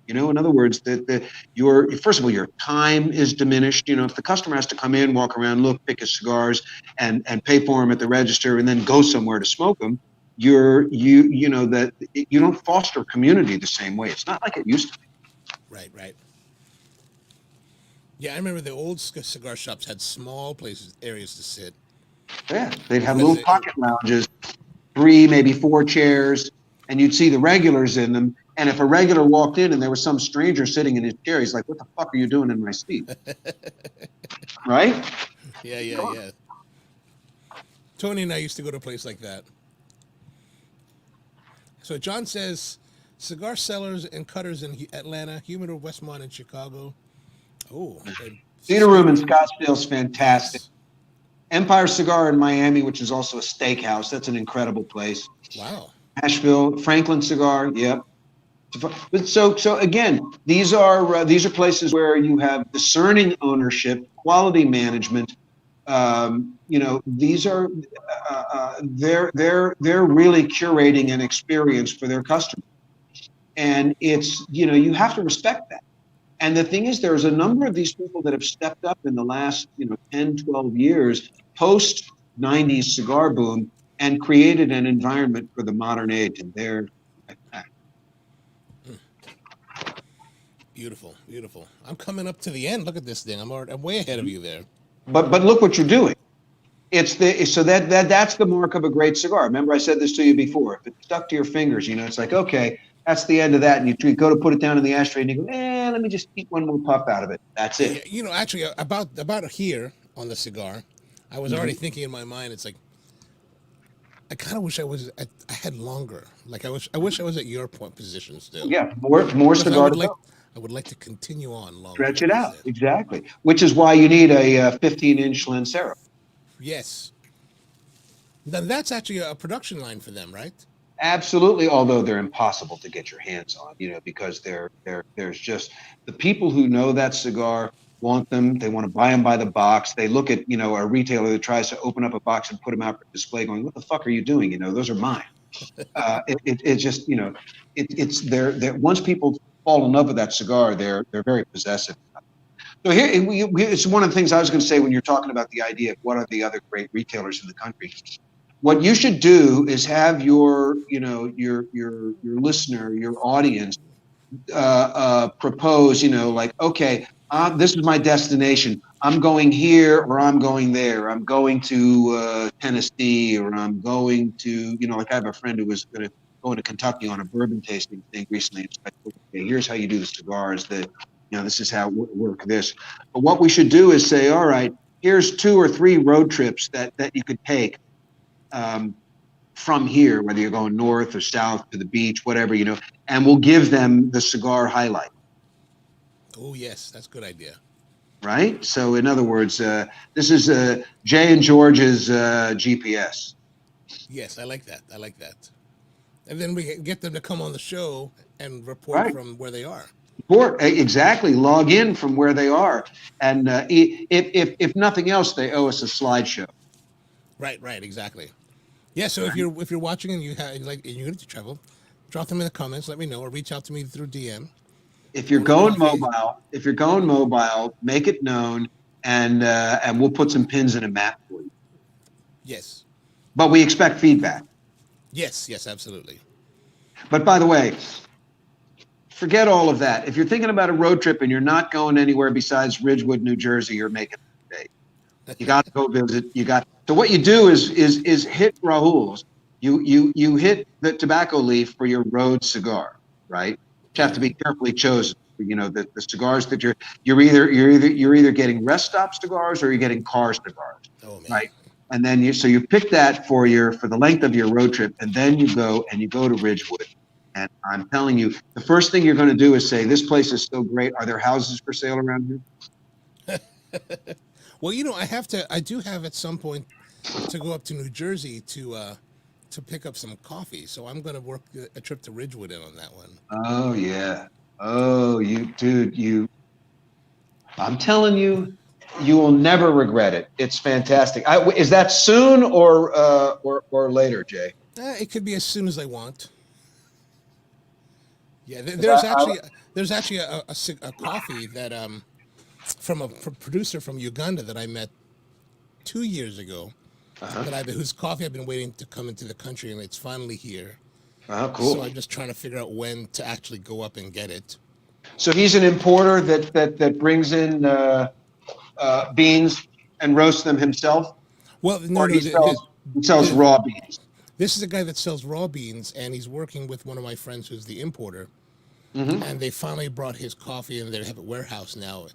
You know, in other words, that your first of all, your time is diminished. You know, if the customer has to come in, walk around, look, pick his cigars, and pay for them at the register, and then go somewhere to smoke them, you know that you don't foster community the same way. It's not like it used to be. Right, right. Yeah, I remember the old cigar shops had small places, areas to sit. Yeah, they'd have Because little pocket lounges, 3, maybe 4 chairs, and you'd see the regulars in them. And if a regular walked in and there was some stranger sitting in his chair, he's like, "What the fuck are you doing in my seat?" Right? yeah, yeah, yeah. Tony and I used to go to a place like that. So John says, cigar sellers and cutters in Atlanta, Humidor, Westmont, and Chicago. Oh, and Cedar Room in Scottsdale is fantastic. yes. Empire Cigar in Miami, which is also a steakhouse. That's an incredible place. Wow. Nashville, Franklin Cigar. Yep. But so again, these are places where you have discerning ownership, quality management. You know, these are they're really curating an experience for their customers, and it's, you know, you have to respect that. And the thing is, there's a number of these people that have stepped up in the last, you know, 10, 12 years post 90s cigar boom and created an environment for the modern age, and they're Beautiful, beautiful. I'm coming up to the end. Look at this thing. I'm way ahead of you there. but look what you're doing. It's that's the mark of a great cigar. Remember, I said this to you before. If it's stuck to your fingers, you know, it's like, okay, that's the end of that. And you go to put it down in the ashtray and you go, let me just eat one more puff out of it. That's Yeah, it. you know, actually, about here on the cigar, I was already thinking in my mind. It's like I kind of wish I had longer. Like I wish I was at your point position still. Yeah, more Because cigar to go. I would like to continue on longer. Stretch Like it you out. said. Exactly. Which is why you need a 15-inch Lancero. Yes. Then that's actually a production line for them, right? Absolutely, although they're impossible to get your hands on, you know, because there's just the people who know that cigar want them. They want to buy them by the box. They look at, you know, a retailer that tries to open up a box and put them out for display, going, "What the fuck are you doing? You know, those are mine." It's just, you know, it's they're once people fall in love with that cigar, they're very possessive. So here, it's one of the things I was going to say when you're talking about the idea of what are the other great retailers in the country. What you should do is have your, you know, your listener, your audience, propose, you know, like, okay, this is my destination. I'm going here or I'm going there. I'm going to Tennessee, or I'm going to, you know, like I have a friend who was going to go to Kentucky on a bourbon tasting thing recently. It's like, okay, here's how you do the cigars. You know, this is how we work this. But what we should do is say, all right, here's 2 or 3 road trips that you could take. From here, whether you're going north or south to the beach, whatever, you know, and we'll give them the cigar highlight. Oh yes, that's a good idea. Right. So in other words, this is Jay and George's GPS. Yes, I like that. I like that. And then we can get them to come on the show and report Right. from where they are. Exactly. Log in from where they are, and if nothing else, they owe us a slideshow. Right, right, exactly. Yeah. So if you're watching and you have like and you're going to travel, drop them in the comments. Let me know, or reach out to me through DM. If you're Ono going Coffee. mobile, make it known, and we'll put some pins in a map for you. Yes. But we expect feedback. Yes. Yes. Absolutely. But by the way, forget all of that. If you're thinking about a road trip and you're not going anywhere besides Ridgewood, New Jersey, you're making a mistake. You got to go visit. You got so what you do is hit Rahul's. You hit the tobacco leaf for your road cigar, right? Which have to be carefully chosen. You know the cigars that you're either getting rest stop cigars or you're getting car cigars, Oh man. right? And then you pick that for the length of your road trip, and then you go to Ridgewood. And I'm telling you, the first thing you're going to do is say, "This place is so great. Are there houses for sale around here?" Well, I do have at some point to go up to New Jersey to pick up some coffee. So I'm going to work a trip to Ridgewood in on that one. Oh yeah. Oh, dude. I'm telling you, you will never regret it. It's fantastic. Is that soon or later, Jay? It could be as soon as I want. Yeah, 'Cause I, there's actually a coffee that from a producer from Uganda that I met 2 years ago. uh-huh. Whose coffee I've been waiting to come into the country, and it's finally here. Oh, So cool. I'm just trying to figure out when to actually go up and get it. So he's an importer that brings in beans and roasts them himself, Well, no, or no. he sells The, raw beans. this is a guy that sells raw beans, and he's working with one of my friends who's the importer. Mm-hmm. And they finally brought his coffee, and they have a warehouse now.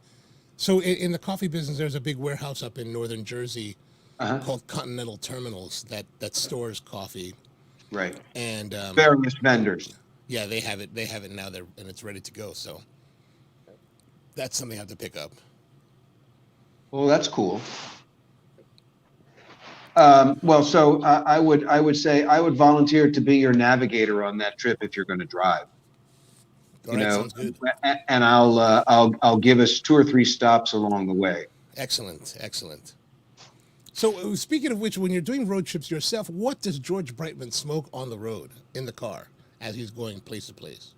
So in the coffee business, there's a big warehouse up in northern Jersey Uh-huh. called Continental Terminals that stores coffee, Right. and Various vendors. yeah, they have it. They have it now. And it's ready to go. So that's something I have to pick up. Well, that's cool. Well, so I would say I would volunteer to be your navigator on that trip if you're going to drive. All You right, know, sounds good. and I'll give us 2 or 3 stops along the way. Excellent, excellent. So speaking of which, when you're doing road trips yourself, what does George Brightman smoke on the road in the car as he's going place to place?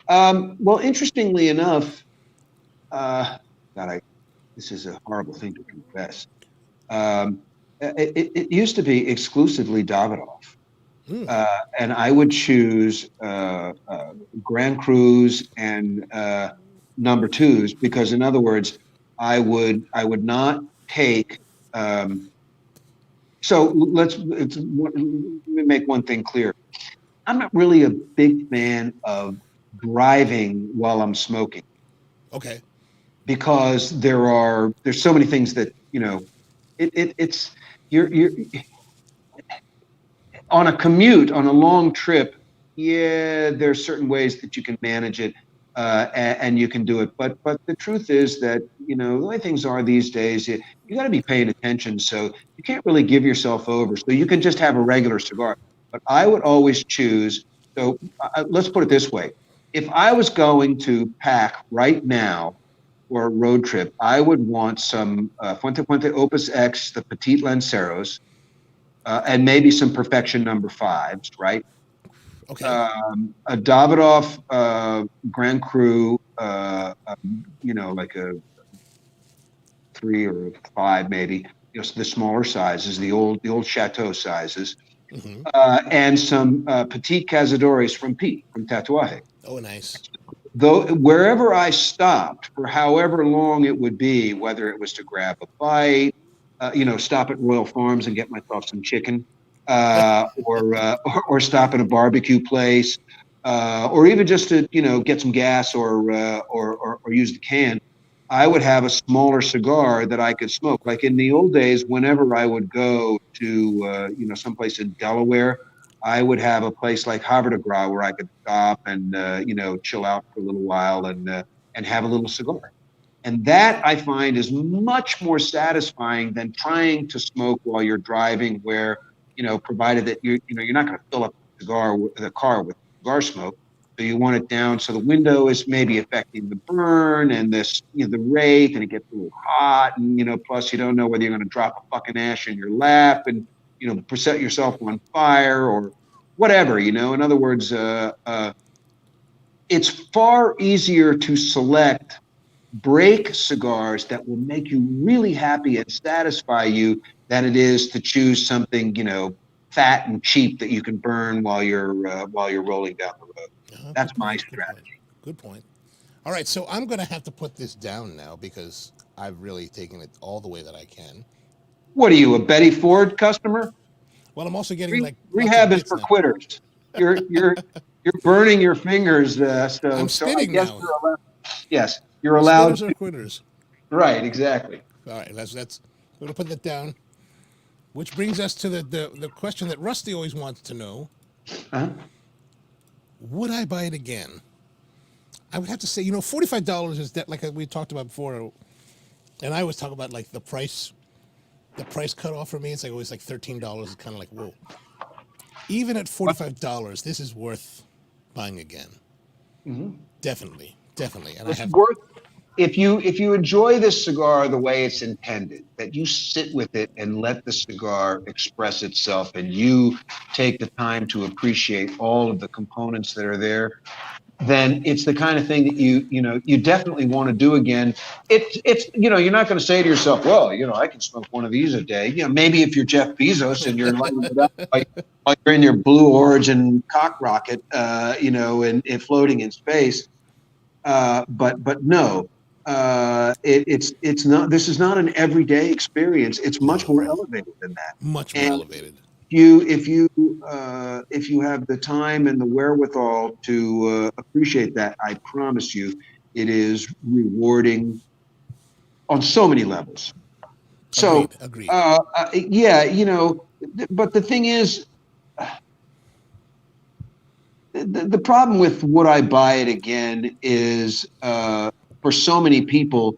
Well, interestingly enough, God, this is a horrible thing to confess. It used to be exclusively Davidoff. Hmm. And I would choose Grand Crus and number twos because, in other words, I would not take. So let me make one thing clear. I'm not really a big fan of driving while I'm smoking Okay. because there's so many things that it's you're on a commute, on a long trip, yeah, there's certain ways that you can manage it, and you can do it. But the truth is that the way things are these days, you got to be paying attention. So you can't really give yourself over. So you can just have a regular cigar. But I would always choose. So let's put it this way: if I was going to pack right now for a road trip, I would want some Fuente Fuente Opus X, the Petite Lanceros, and maybe some Perfection number fives, right? Okay. A Davidoff Grand Cru, like a 3 or 5 maybe, the smaller sizes, the old Chateau sizes, Hmm. and some Petite Cazadores from Pete from Tatuaje. Oh, nice. Though wherever I stopped for however long it would be, whether it was to grab a bite, stop at Royal Farms and get myself some chicken, or stop at a barbecue place, or even just to get some gas or use the can, I would have a smaller cigar that I could smoke. Like in the old days, whenever I would go to someplace in Delaware, I would have a place like Havre de Gras where I could stop and chill out for a little while and have a little cigar. And that I find is much more satisfying than trying to smoke while you're driving, where provided that you're not going to fill up the car with cigar smoke. So you want it down so the window is maybe affecting the burn and this, the rake, and it gets a little hot, and plus you don't know whether you're going to drop a fucking ash in your lap and set yourself on fire or whatever. In other words, it's far easier to select break cigars that will make you really happy and satisfy you than it is to choose something fat and cheap that you can burn while you're rolling down the road. That's Good my point. Good point. strategy. Good point. All right, so I'm going to have to put this down now because I've really taken it all the way that I can. What are you, a Betty Ford customer? Well, I'm also getting like lots of Rehab is bits for now. quitters. You're burning your fingers, I'm so I spitting guess now. you're allowed. Yes, you're allowed. Spitters or quitters? Right, exactly. All right, that's. I'm going to put that down. Which brings us to the question that Rusty always wants to know: Uh-huh. would I buy it again? I would have to say, $45 is that like we talked about before, and I always talk about like the price cutoff for me. It's like always like $13. It's kind of like whoa. Even at $45, this is worth buying again. Definitely, definitely. And I It's have worth if you enjoy this cigar the way it's intended, that you sit with it and let the cigar express itself, and you take the time to appreciate all of the components that are there, then it's the kind of thing that you definitely want to do again. It's you're not going to say to yourself, well, I can smoke one of these a day. Maybe if you're Jeff Bezos and you're lighting it up while you're in your Blue Origin cock rocket, and floating in space. But no, it's not. This is not an everyday experience. It's much more no, elevated than that. much more And elevated. if you have the time and the wherewithal to appreciate that, I promise you, it is rewarding on so many levels. So, Agreed. yeah, but the thing is, the problem with would I buy it again is for so many people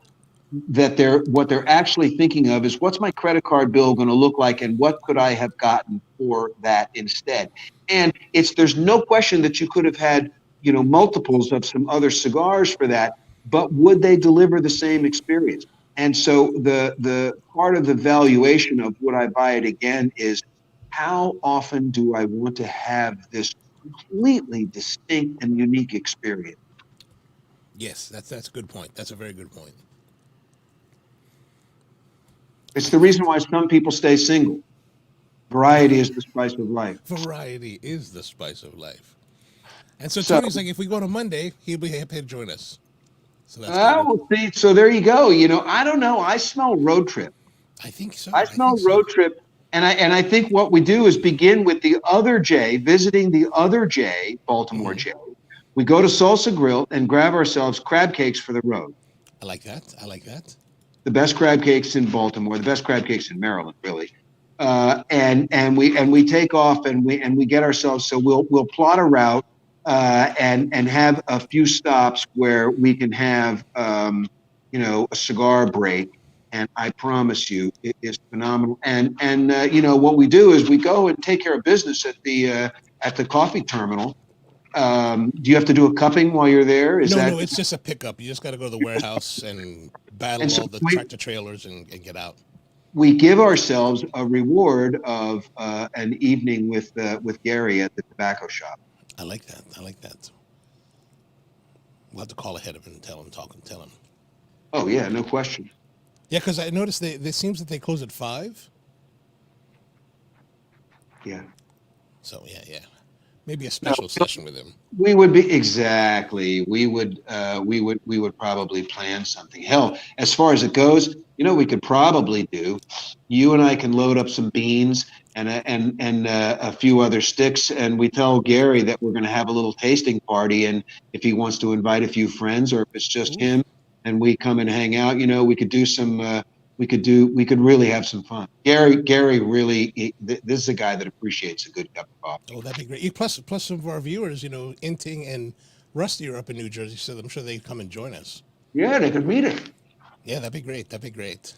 that what they're actually thinking of is what's my credit card bill going to look like and what could I have gotten for that instead. And there's no question that you could have had multiples of some other cigars for that, but would they deliver the same experience? And so the part of the valuation of would I buy it again is how often do I want to have this completely distinct and unique experience? Yes, that's a good point. That's a very good point. It's the reason why some people stay single. Variety is the spice of life. Variety is the spice of life. And so So, Tony's like, if we go to Monday, he'll be happy to join us. So that's good. we'll see. So there you go. I don't know. I smell road trip. I think so. I I think smell so. road trip. And I think what we do is begin with the other J, visiting the other J, Baltimore J. We go to Salsa Grill and grab ourselves crab cakes for the road. I like that. I like that. The best crab cakes in Baltimore, the best crab cakes in Maryland, really. And we take off and we get ourselves. So we'll plot a route and have a few stops where we can have a cigar break. And I promise you, it is phenomenal. And what we do is we go and take care of business at the coffee terminal. Do you have to do a cupping while you're there? No, it's just a pickup. You just got to go to the warehouse and battle And so all the tractor trailers and get out. we give ourselves a reward of an evening with Gary at the tobacco shop. I like that. I like that. We'll have to call ahead of him and tell him. Oh yeah, no question. Yeah, because I noticed it seems that they close at 5. Yeah. So yeah. Maybe a special session with him. We would be exactly. We would probably plan something. Hell, as far as it goes, we could probably do. You and I can load up some beans and a few other sticks, and we tell Gary that we're going to have a little tasting party, and if he wants to invite a few friends, or if it's just him, and we come and hang out, we could do some. We could really have some fun. Gary really, this is a guy that appreciates a good cup of coffee. Oh, that'd be great. Plus some of our viewers, Inting and Rusty are up in New Jersey, so I'm sure they'd come and join us. Yeah, they could meet it. Yeah, that'd be great. That'd be great.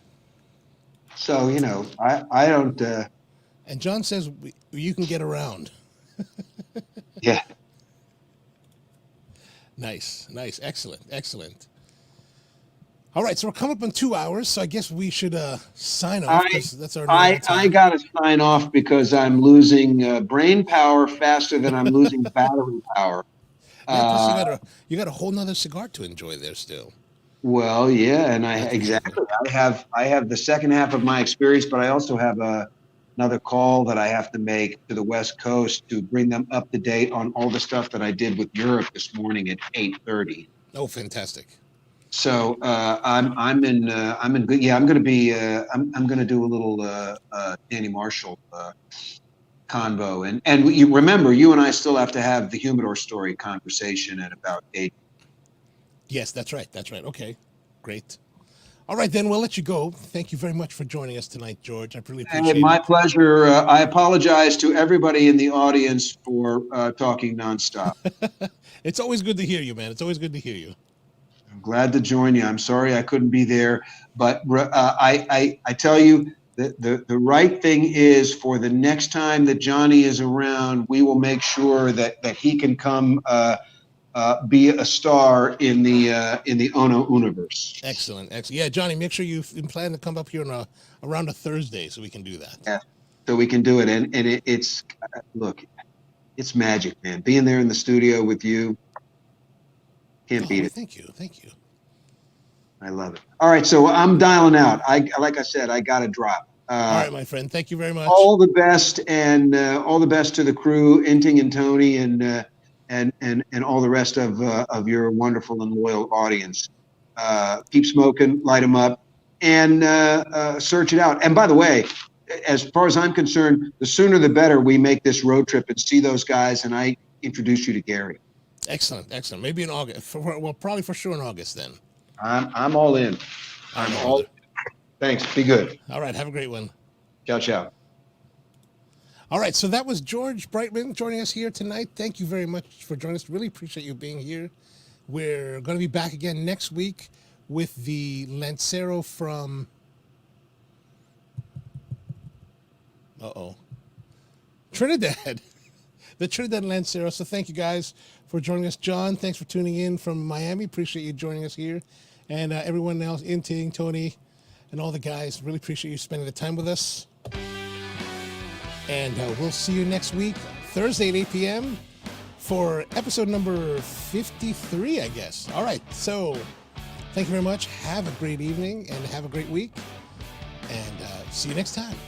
So, I don't. And John says you can get around. Yeah. Nice, nice, excellent, excellent. All right, so we're coming up on 2 hours, so I guess we should sign off I because that's our normal I time. got to sign off because I'm losing brain power faster than I'm losing battery power. Yeah, plus Uh, you got a whole nother cigar to enjoy there still. well, yeah, and That's beautiful. exactly. I have the second half of my experience, but I also have another call that I have to make to the West Coast to bring them up to date on all the stuff that I did with Europe this morning at 8:30. Oh, fantastic. So I'm in good. Yeah, I'm going to be I'm going to do a little Danny Marshall convo, and you remember, you and I still have to have the humidor story conversation at about 8. Yes, that's right. That's right. Okay, great. All right, then we'll let you go. Thank you very much for joining us tonight, George. I really Hey, appreciate my it. pleasure. I apologize to everybody in the audience for talking nonstop. It's always good to hear you, man. It's always good to hear you. I'm glad to join you. I'm sorry I couldn't be there, but I tell you, the right thing is, for the next time that Johnny is around, we will make sure that he can come be a star in the Ono universe. Excellent, excellent. Yeah, Johnny, make sure you plan to come up here on around a Thursday so we can do that. Yeah, so we can do it, and it's look, it's magic, man. Being there in the studio with you, can't beat Oh, it. thank you, thank you. I love it. All right, so I'm dialing out. Like I said, I got to drop. All right, my friend. Thank you very much. All the best, and all the best to the crew, Inting and Tony, and all the rest of your wonderful and loyal audience. Keep smoking, light them up, and search it out. And by the way, as far as I'm concerned, the sooner the better we make this road trip and see those guys, and I introduce you to Gary. Excellent, excellent. Maybe in August. Well, probably for sure in August then. I'm all in. I'm all. Thanks. Be good. All right. Have a great one. Ciao, ciao. All right. So that was George Brightman joining us here tonight. Thank you very much for joining us. Really appreciate you being here. We're going to be back again next week with the Lancero from. Trinidad. The Trinidad Lancero. So thank you guys for joining us. John, thanks for tuning in from Miami. Appreciate you joining us here. And everyone else, Inting, Tony, and all the guys, really appreciate you spending the time with us. And we'll see you next week, Thursday at 8 p.m. for episode number 53, I guess. All right, so thank you very much. Have a great evening and have a great week. And see you next time.